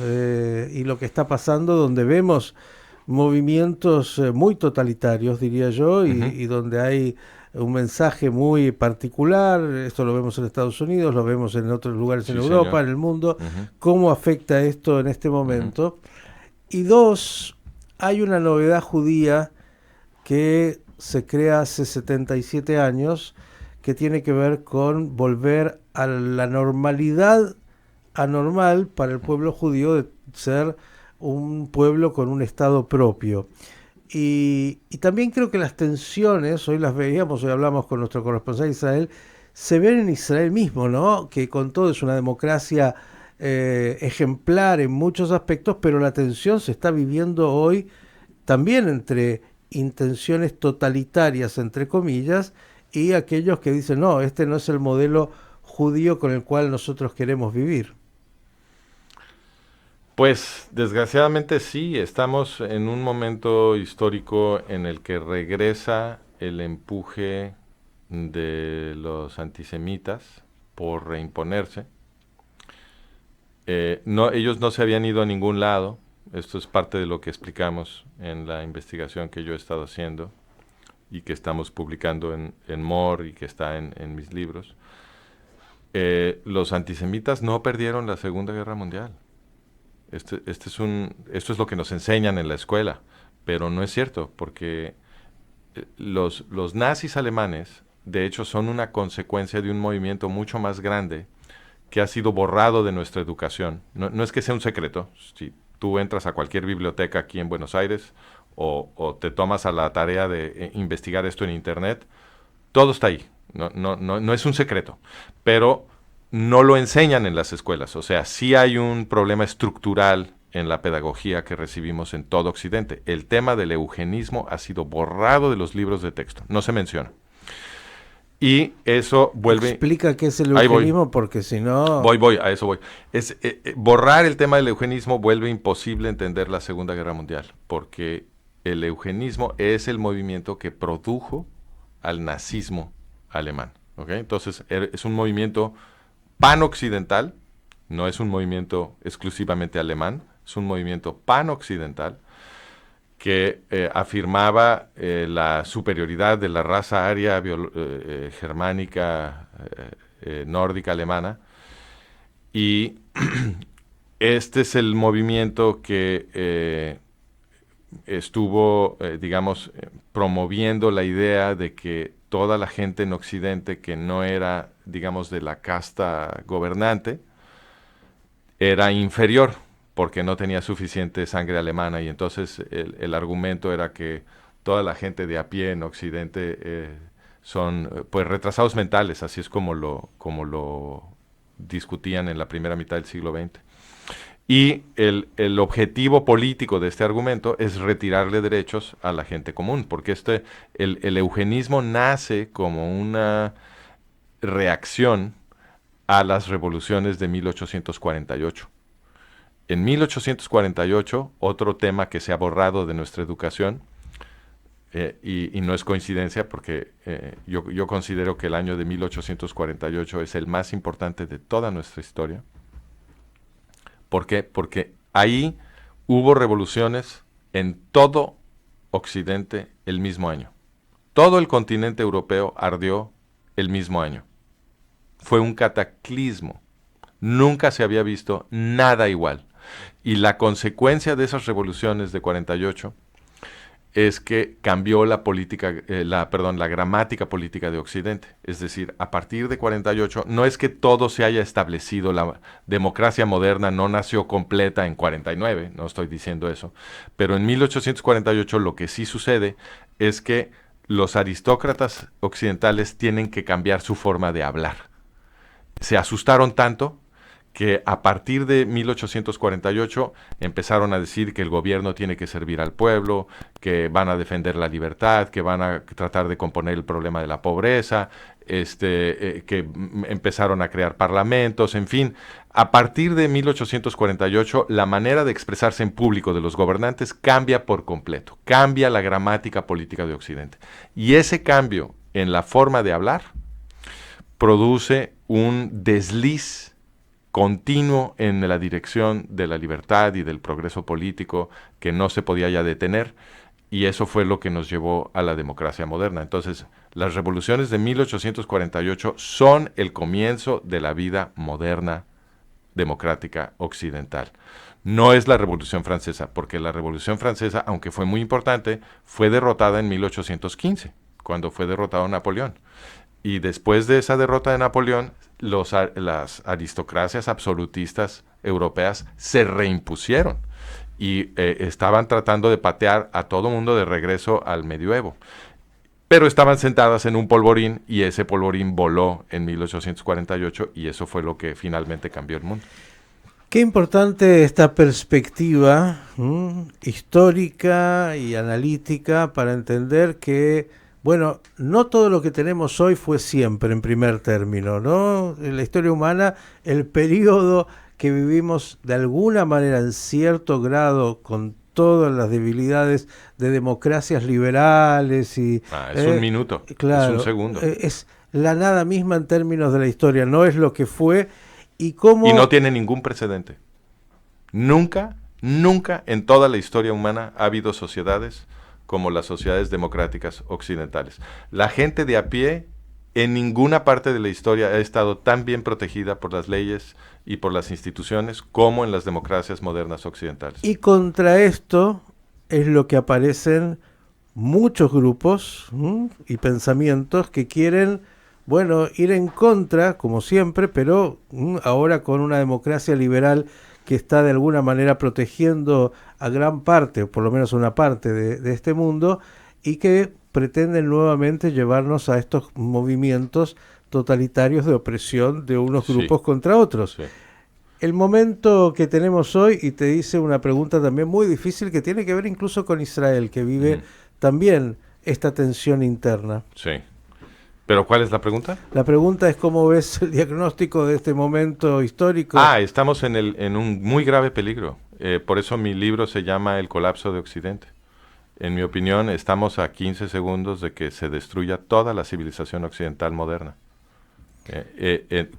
y lo que está pasando, donde vemos movimientos muy totalitarios, diría yo, y donde hay un mensaje muy particular. Esto lo vemos en Estados Unidos, lo vemos en otros lugares en Europa, señor, en el mundo. ¿Cómo afecta esto en este momento? Y dos, hay una novedad judía que se crea hace 77 años, que tiene que ver con volver a la normalidad anormal para el pueblo judío de ser un pueblo con un estado propio. Y también creo que las tensiones, hoy las veíamos, hoy hablamos con nuestro corresponsal de Israel, se ven en Israel mismo, ¿no? Que con todo es una democracia ejemplar en muchos aspectos, pero la tensión se está viviendo hoy también entre intenciones totalitarias, entre comillas, y aquellos que dicen, no, este no es el modelo judío con el cual nosotros queremos vivir. Pues desgraciadamente sí, estamos en un momento histórico en el que regresa el empuje de los antisemitas por reimponerse. Ellos no se habían ido a ningún lado. Esto es parte de lo que explicamos en la investigación que yo he estado haciendo y que estamos publicando en More y que está en mis libros. Los antisemitas no perdieron la Segunda Guerra Mundial. Esto es lo que nos enseñan en la escuela, pero no es cierto, porque los nazis alemanes, de hecho, son una consecuencia de un movimiento mucho más grande que ha sido borrado de nuestra educación. No es que sea un secreto. Si tú entras a cualquier biblioteca aquí en Buenos Aires o te tomas a la tarea de investigar esto en Internet, todo está ahí. No es un secreto, pero no lo enseñan en las escuelas. O sea, sí hay un problema estructural en la pedagogía que recibimos en todo Occidente. El tema del eugenismo ha sido borrado de los libros de texto, no se menciona. Y eso vuelve... Explica qué es el eugenismo, porque si no... A eso voy. Borrar el tema del eugenismo vuelve imposible entender la Segunda Guerra Mundial, porque el eugenismo es el movimiento que produjo al nazismo alemán. ¿Okay? Entonces, es un movimiento panoccidental, no es un movimiento exclusivamente alemán, es un movimiento panoccidental que afirmaba la superioridad de la raza aria germánica, nórdica, alemana, y este es el movimiento que estuvo, promoviendo la idea de que toda la gente en Occidente que no era, digamos, de la casta gobernante, era inferior, porque no tenía suficiente sangre alemana, y entonces el argumento era que toda la gente de a pie en Occidente son pues retrasados mentales, así es como lo discutían en la primera mitad del siglo XX. Y el objetivo político de este argumento es retirarle derechos a la gente común, porque el eugenismo nace como una reacción a las revoluciones de 1848. En 1848, otro tema que se ha borrado de nuestra educación, y no es coincidencia porque yo considero que el año de 1848 es el más importante de toda nuestra historia. ¿Por qué? Porque ahí hubo revoluciones en todo Occidente el mismo año. Todo el continente europeo ardió el mismo año. Fue un cataclismo. Nunca se había visto nada igual. Y la consecuencia de esas revoluciones de 48 es que cambió la gramática política de Occidente. Es decir, a partir de 48, no es que todo se haya establecido, la democracia moderna no nació completa en 49, no estoy diciendo eso, pero en 1848 lo que sí sucede es que los aristócratas occidentales tienen que cambiar su forma de hablar. Se asustaron tanto que a partir de 1848 empezaron a decir que el gobierno tiene que servir al pueblo, que van a defender la libertad, que van a tratar de componer el problema de la pobreza, que empezaron a crear parlamentos, en fin. A partir de 1848, la manera de expresarse en público de los gobernantes cambia por completo, cambia la gramática política de Occidente. Y ese cambio en la forma de hablar produce un desliz continuo en la dirección de la libertad y del progreso político que no se podía ya detener, y eso fue lo que nos llevó a la democracia moderna. Entonces, las revoluciones de 1848 son el comienzo de la vida moderna democrática occidental. No es la Revolución Francesa, porque la Revolución Francesa, aunque fue muy importante, fue derrotada en 1815, cuando fue derrotado Napoleón. Y después de esa derrota de Napoleón, las aristocracias absolutistas europeas se reimpusieron y estaban tratando de patear a todo mundo de regreso al medioevo. Pero estaban sentadas en un polvorín, y ese polvorín voló en 1848, y eso fue lo que finalmente cambió el mundo. Qué importante esta perspectiva histórica y analítica para entender que, bueno, no todo lo que tenemos hoy fue siempre en primer término, ¿no? En la historia humana, el periodo que vivimos de alguna manera en cierto grado con todas las debilidades de democracias liberales y... es un minuto, claro, es un segundo. Es la nada misma en términos de la historia, no es lo que fue y cómo... Y no tiene ningún precedente. Nunca en toda la historia humana ha habido sociedades como las sociedades democráticas occidentales. La gente de a pie en ninguna parte de la historia ha estado tan bien protegida por las leyes y por las instituciones como en las democracias modernas occidentales. Y contra esto es lo que aparecen muchos grupos y pensamientos que quieren, bueno, ir en contra, como siempre, pero ahora con una democracia liberal que está de alguna manera protegiendo a gran parte, o por lo menos una parte de este mundo, y que pretenden nuevamente llevarnos a estos movimientos totalitarios de opresión de unos grupos contra otros. Sí. El momento que tenemos hoy, y te hice una pregunta también muy difícil que tiene que ver incluso con Israel, que vive también esta tensión interna. Sí. ¿Pero cuál es la pregunta? La pregunta es cómo ves el diagnóstico de este momento histórico. Estamos en un muy grave peligro. Por eso mi libro se llama El colapso de Occidente. En mi opinión, estamos a 15 segundos de que se destruya toda la civilización occidental moderna.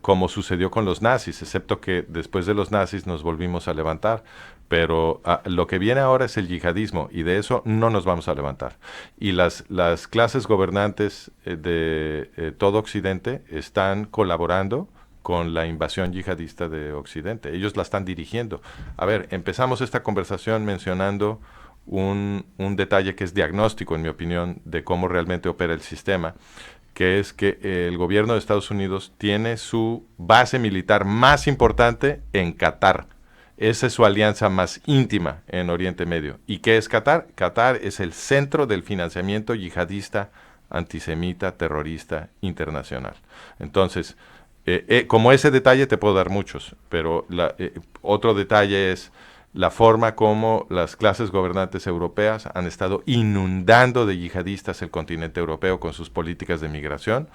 Como sucedió con los nazis, excepto que después de los nazis nos volvimos a levantar. Pero lo que viene ahora es el yihadismo, y de eso no nos vamos a levantar. Y las clases gobernantes de todo Occidente están colaborando con la invasión yihadista de Occidente. Ellos la están dirigiendo. A ver, empezamos esta conversación mencionando un detalle que es diagnóstico, en mi opinión, de cómo realmente opera el sistema, que es que el gobierno de Estados Unidos tiene su base militar más importante en Qatar. Esa es su alianza más íntima en Oriente Medio. ¿Y qué es Qatar? Qatar es el centro del financiamiento yihadista, antisemita, terrorista internacional. Entonces, como ese detalle te puedo dar muchos, pero otro detalle es la forma como las clases gobernantes europeas han estado inundando de yihadistas el continente europeo con sus políticas de migración.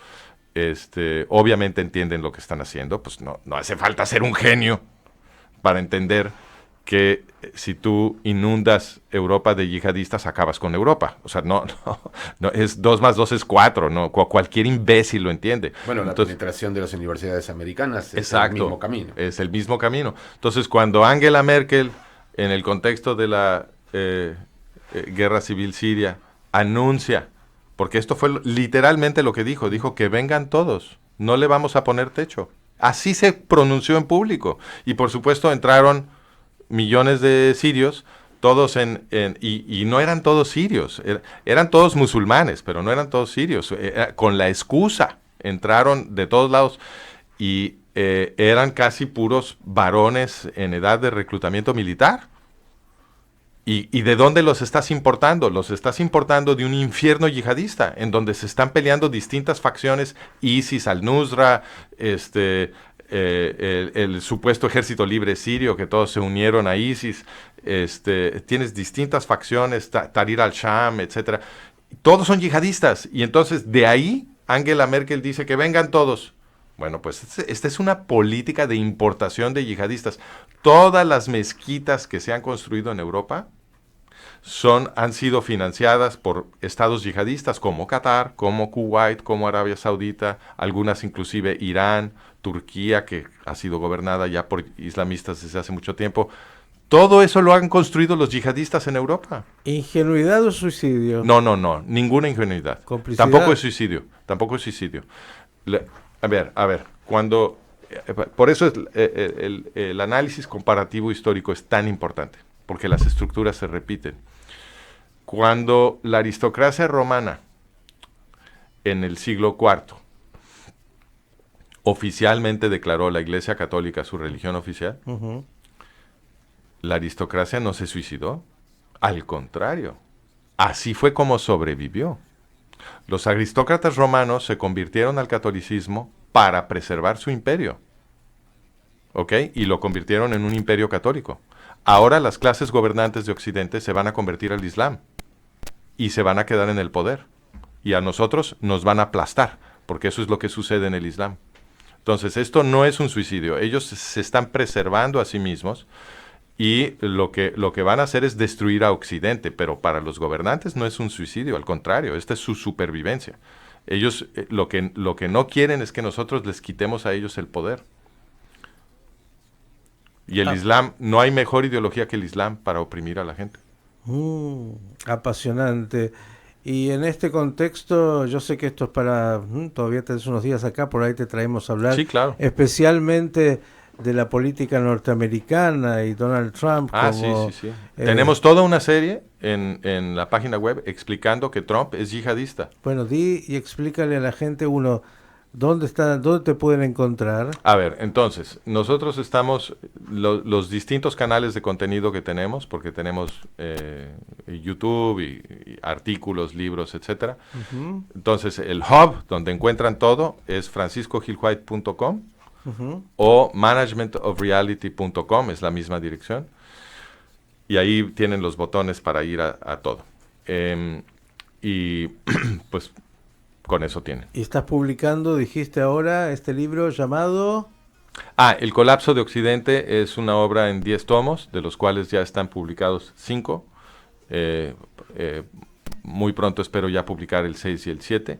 Obviamente entienden lo que están haciendo, pues no hace falta ser un genio para entender que si tú inundas Europa de yihadistas, acabas con Europa. O sea, no es 2 más 2 es 4, no, cualquier imbécil lo entiende. Bueno, entonces, la penetración de las universidades americanas es el mismo camino. Es el mismo camino. Entonces, cuando Angela Merkel, en el contexto de la guerra civil siria, anuncia, porque esto fue literalmente lo que dijo que vengan todos, no le vamos a poner techo. Así se pronunció en público. Y por supuesto entraron millones de sirios, todos y no eran todos sirios, eran todos musulmanes, pero no eran todos sirios. Con la excusa entraron de todos lados y eran casi puros varones en edad de reclutamiento militar. ¿Y de dónde los estás importando? Los estás importando de un infierno yihadista, en donde se están peleando distintas facciones, ISIS, al-Nusra, el supuesto ejército libre sirio, que todos se unieron a ISIS, tienes distintas facciones, Tahrir al-Sham, etcétera. Todos son yihadistas, y entonces de ahí Angela Merkel dice que vengan todos. Bueno, pues esta es una política de importación de yihadistas. Todas las mezquitas que se han construido en Europa han sido financiadas por estados yihadistas como Qatar, como Kuwait, como Arabia Saudita, algunas inclusive Irán, Turquía, que ha sido gobernada ya por islamistas desde hace mucho tiempo. Todo eso lo han construido los yihadistas en Europa. ¿Ingenuidad o suicidio? No, ninguna ingenuidad. ¿Complicidad? Tampoco es suicidio. A ver, por eso el análisis comparativo histórico es tan importante, porque las estructuras se repiten. Cuando la aristocracia romana, en el siglo IV, oficialmente declaró la Iglesia Católica su religión oficial, la aristocracia no se suicidó, al contrario, así fue como sobrevivió. Los aristócratas romanos se convirtieron al catolicismo para preservar su imperio, ¿ok? Y lo convirtieron en un imperio católico. Ahora las clases gobernantes de Occidente se van a convertir al Islam y se van a quedar en el poder. Y a nosotros nos van a aplastar, porque eso es lo que sucede en el Islam. Entonces, esto no es un suicidio. Ellos se están preservando a sí mismos y lo que van a hacer es destruir a Occidente, pero para los gobernantes no es un suicidio, al contrario, esta es su supervivencia. Ellos lo que no quieren es que nosotros les quitemos a ellos el poder. Y el Islam, no hay mejor ideología que el Islam para oprimir a la gente. Apasionante. Y en este contexto, yo sé que esto es todavía tenés unos días acá, por ahí te traemos a hablar. Sí, claro. Especialmente de la política norteamericana y Donald Trump. Sí. Tenemos toda una serie en la página web explicando que Trump es yihadista. Bueno, di y explícale a la gente, ¿dónde te pueden encontrar? A ver, entonces, nosotros estamos, los distintos canales de contenido que tenemos, porque tenemos YouTube y artículos, libros, etcétera. Entonces, el hub donde encuentran todo es franciscogilwhite.com o managementofreality.com, es la misma dirección. Y ahí tienen los botones para ir a todo. Y pues con eso tienen. Y estás publicando, dijiste ahora, este libro llamado... El colapso de Occidente es una obra en 10 tomos, de los cuales ya están publicados 5. Muy pronto espero ya publicar el 6 y el 7.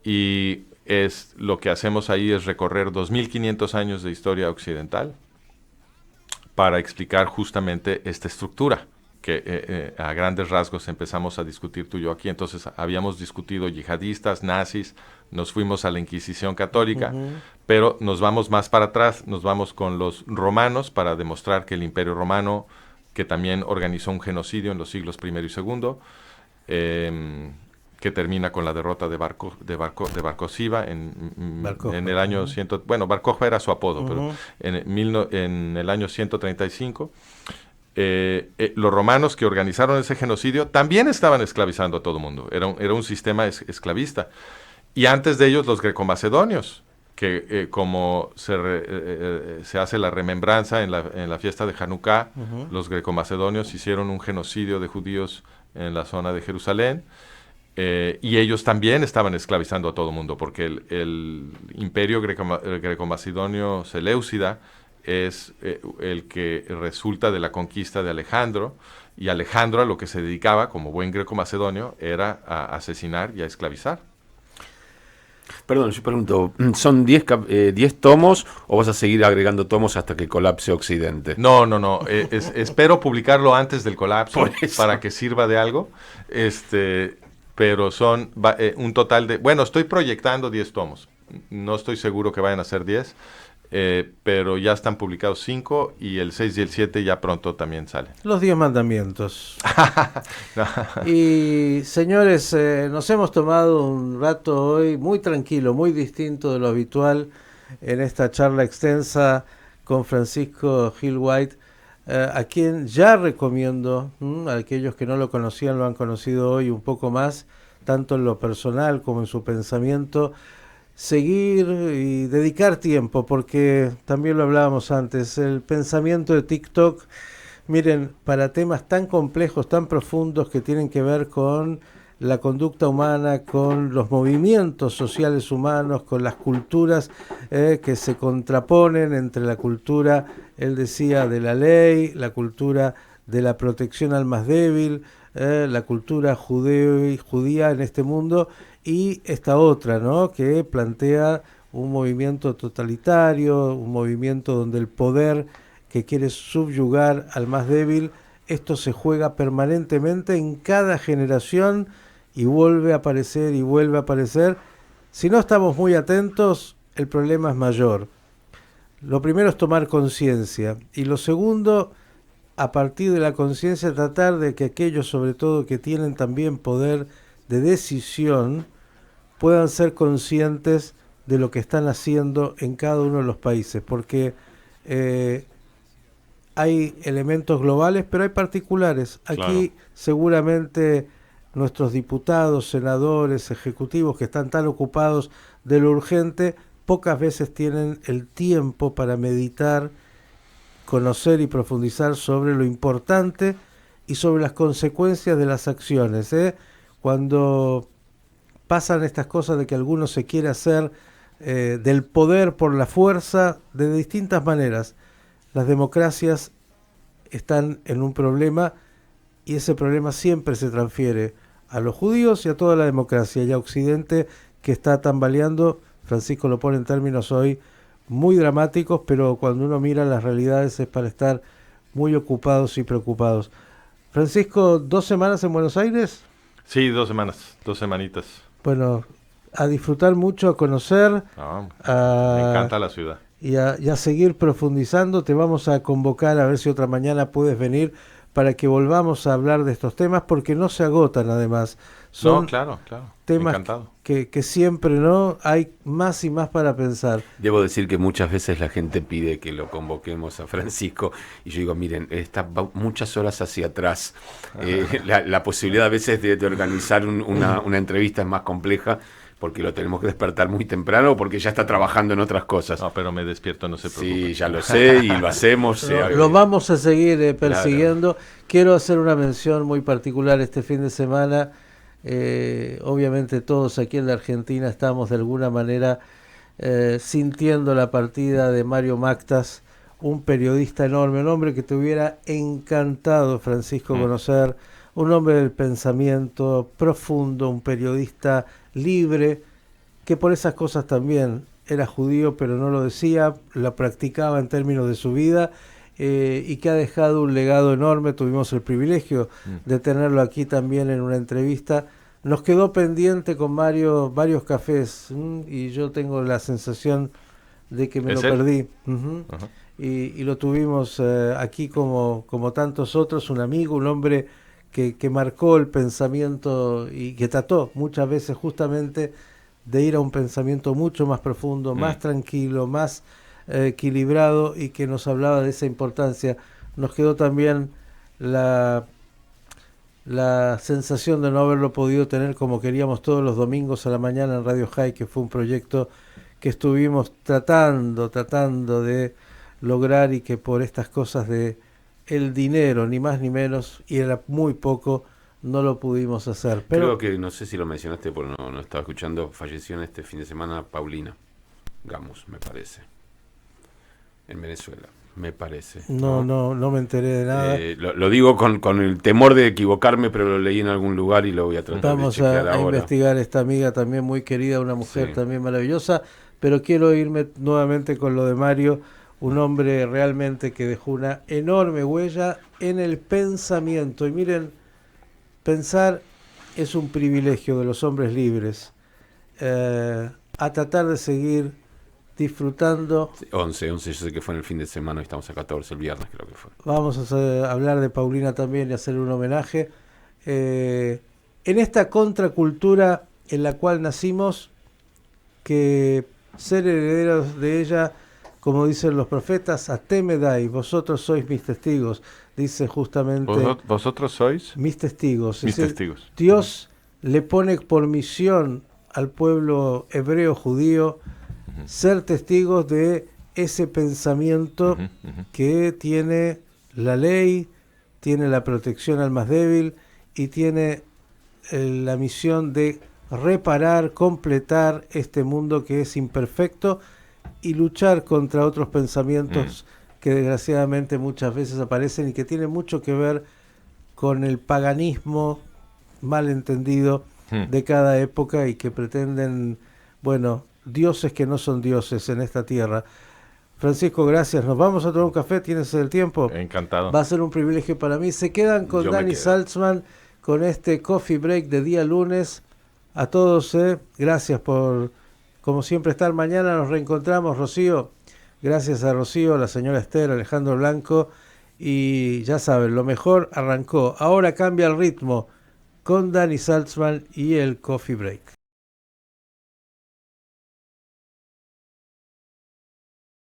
Y lo que hacemos ahí es recorrer 2500 años de historia occidental para explicar justamente esta estructura que a grandes rasgos empezamos a discutir tú y yo aquí. Entonces habíamos discutido yihadistas, nazis, nos fuimos a la Inquisición católica, pero nos vamos más para atrás, nos vamos con los romanos para demostrar que el Imperio Romano, que también organizó un genocidio en los siglos I y II, que termina con la derrota de Bar Kokhba en el año 100. Bueno, Bar Kokhba era su apodo, pero en el año 135. Los romanos que organizaron ese genocidio también estaban esclavizando a todo el mundo. Era un sistema esclavista. Y antes de ellos los greco-macedonios, que como se hace la remembranza en la fiesta de Hanukkah, los greco-macedonios hicieron un genocidio de judíos en la zona de Jerusalén, y ellos también estaban esclavizando a todo el mundo, porque el imperio greco-macedonio seleucida es el que resulta de la conquista de Alejandro, y Alejandro a lo que se dedicaba como buen greco-macedonio era a asesinar y a esclavizar. Perdón, yo pregunto, ¿son 10 tomos o vas a seguir agregando tomos hasta que colapse Occidente? No. Espero publicarlo antes del colapso para que sirva de algo. Pero son un total de... Bueno, estoy proyectando 10 tomos. No estoy seguro que vayan a ser 10. Pero ya están publicados 5 y el 6 y el 7 ya pronto también salen. Los 10 mandamientos. No. Y señores, nos hemos tomado un rato hoy muy tranquilo, muy distinto de lo habitual en esta charla extensa con Francisco Gil White, a quien ya recomiendo, a aquellos que no lo conocían lo han conocido hoy un poco más, tanto en lo personal como en su pensamiento, seguir y dedicar tiempo, porque también lo hablábamos antes, el pensamiento de TikTok, miren, para temas tan complejos, tan profundos que tienen que ver con la conducta humana, con los movimientos sociales humanos, con las culturas que se contraponen entre la cultura, él decía, de la ley, la cultura de la protección al más débil, la cultura judía en este mundo, y esta otra, ¿no?, que plantea un movimiento totalitario, un movimiento donde el poder que quiere subyugar al más débil, esto se juega permanentemente en cada generación y vuelve a aparecer y vuelve a aparecer. Si no estamos muy atentos, el problema es mayor. Lo primero es tomar conciencia, y lo segundo, a partir de la conciencia, tratar de que aquellos, sobre todo, que tienen también poder de decisión, puedan ser conscientes de lo que están haciendo en cada uno de los países, porque hay elementos globales, pero hay particulares. Aquí seguramente nuestros diputados, senadores, ejecutivos que están tan ocupados de lo urgente, pocas veces tienen el tiempo para meditar, conocer y profundizar sobre lo importante y sobre las consecuencias de las acciones. Cuando pasan estas cosas de que alguno se quiere hacer del poder por la fuerza de distintas maneras, las democracias están en un problema, y ese problema siempre se transfiere a los judíos y a toda la democracia, y a Occidente, que está tambaleando. Francisco lo pone en términos hoy muy dramáticos, pero cuando uno mira las realidades es para estar muy ocupados y preocupados. Francisco, 2 semanas en Buenos Aires. Sí, 2 semanas, 2 semanitas. Bueno, a disfrutar mucho, a conocer. Me encanta la ciudad. Y a seguir profundizando. Te vamos a convocar a ver si otra mañana puedes venir para que volvamos a hablar de estos temas, porque no se agotan además. Son claro. temas que siempre no hay más y más para pensar. Debo decir que muchas veces la gente pide que lo convoquemos a Francisco, y yo digo, miren, está muchas horas hacia atrás. La posibilidad a veces de organizar una entrevista es más compleja, porque lo tenemos que despertar muy temprano, porque ya está trabajando en otras cosas. No, pero me despierto, no se preocupe. Sí, ya lo sé, y lo hacemos. Lo vamos a seguir persiguiendo. Claro. Quiero hacer una mención muy particular este fin de semana. Obviamente todos aquí en la Argentina estamos de alguna manera sintiendo la partida de Mario Mactas, un periodista enorme, un hombre que te hubiera encantado, Francisco, conocer, un hombre del pensamiento profundo, un periodista libre, que por esas cosas también era judío, pero no lo decía, lo practicaba en términos de su vida, y que ha dejado un legado enorme. Tuvimos el privilegio de tenerlo aquí también en una entrevista. Nos quedó pendiente con Mario varios cafés, y yo tengo la sensación de que me lo perdí. Y lo tuvimos aquí como tantos otros, un amigo, un hombre que marcó el pensamiento y que trató muchas veces justamente de ir a un pensamiento mucho más profundo, más tranquilo, más equilibrado, y que nos hablaba de esa importancia. Nos quedó también la sensación de no haberlo podido tener como queríamos todos los domingos a la mañana en Radio High, que fue un proyecto que estuvimos tratando de lograr, y que por estas cosas de el dinero, ni más ni menos, y era muy poco, no lo pudimos hacer. Pero creo que, no sé si lo mencionaste porque no estaba escuchando, falleció en este fin de semana Paulina Gamus, me parece, en Venezuela, me parece. No me enteré de nada. Lo digo con el temor de equivocarme, pero lo leí en algún lugar y lo voy a tratar Vamos de chequear a ahora. investigar esta amiga también muy querida, una mujer Sí. también maravillosa, pero quiero irme nuevamente con lo de Mario, un hombre realmente que dejó una enorme huella en el pensamiento. Y miren, pensar es un privilegio de los hombres libres, a tratar de seguir disfrutando. 11, yo sé que fue en el fin de semana, estamos a 14, el viernes creo que fue. Vamos a hablar de Paulina también y hacerle un homenaje. En esta contracultura en la cual nacimos, que ser herederos de ella, como dicen los profetas, até me dais, vosotros sois mis testigos, dice justamente. ¿Vosotros sois? Mis testigos. Mis testigos. Dios le pone por misión al pueblo hebreo judío ser testigos de ese pensamiento que tiene la ley, tiene la protección al más débil y tiene la misión de reparar, completar este mundo que es imperfecto y luchar contra otros pensamientos que desgraciadamente muchas veces aparecen y que tienen mucho que ver con el paganismo mal entendido de cada época, y que pretenden, bueno, dioses que no son dioses en esta tierra. Francisco, gracias. Nos vamos a tomar un café. ¿Tienes el tiempo? Encantado. Va a ser un privilegio para mí. Se quedan con Yo me Dani quedo. Saltzman con este coffee break de día lunes. A todos, gracias por, como siempre, estar. Mañana nos reencontramos, Rocío. Gracias a Rocío, a la señora Esther, Alejandro Blanco. Y ya saben, lo mejor arrancó. Ahora cambia el ritmo con Dani Saltzman y el coffee break.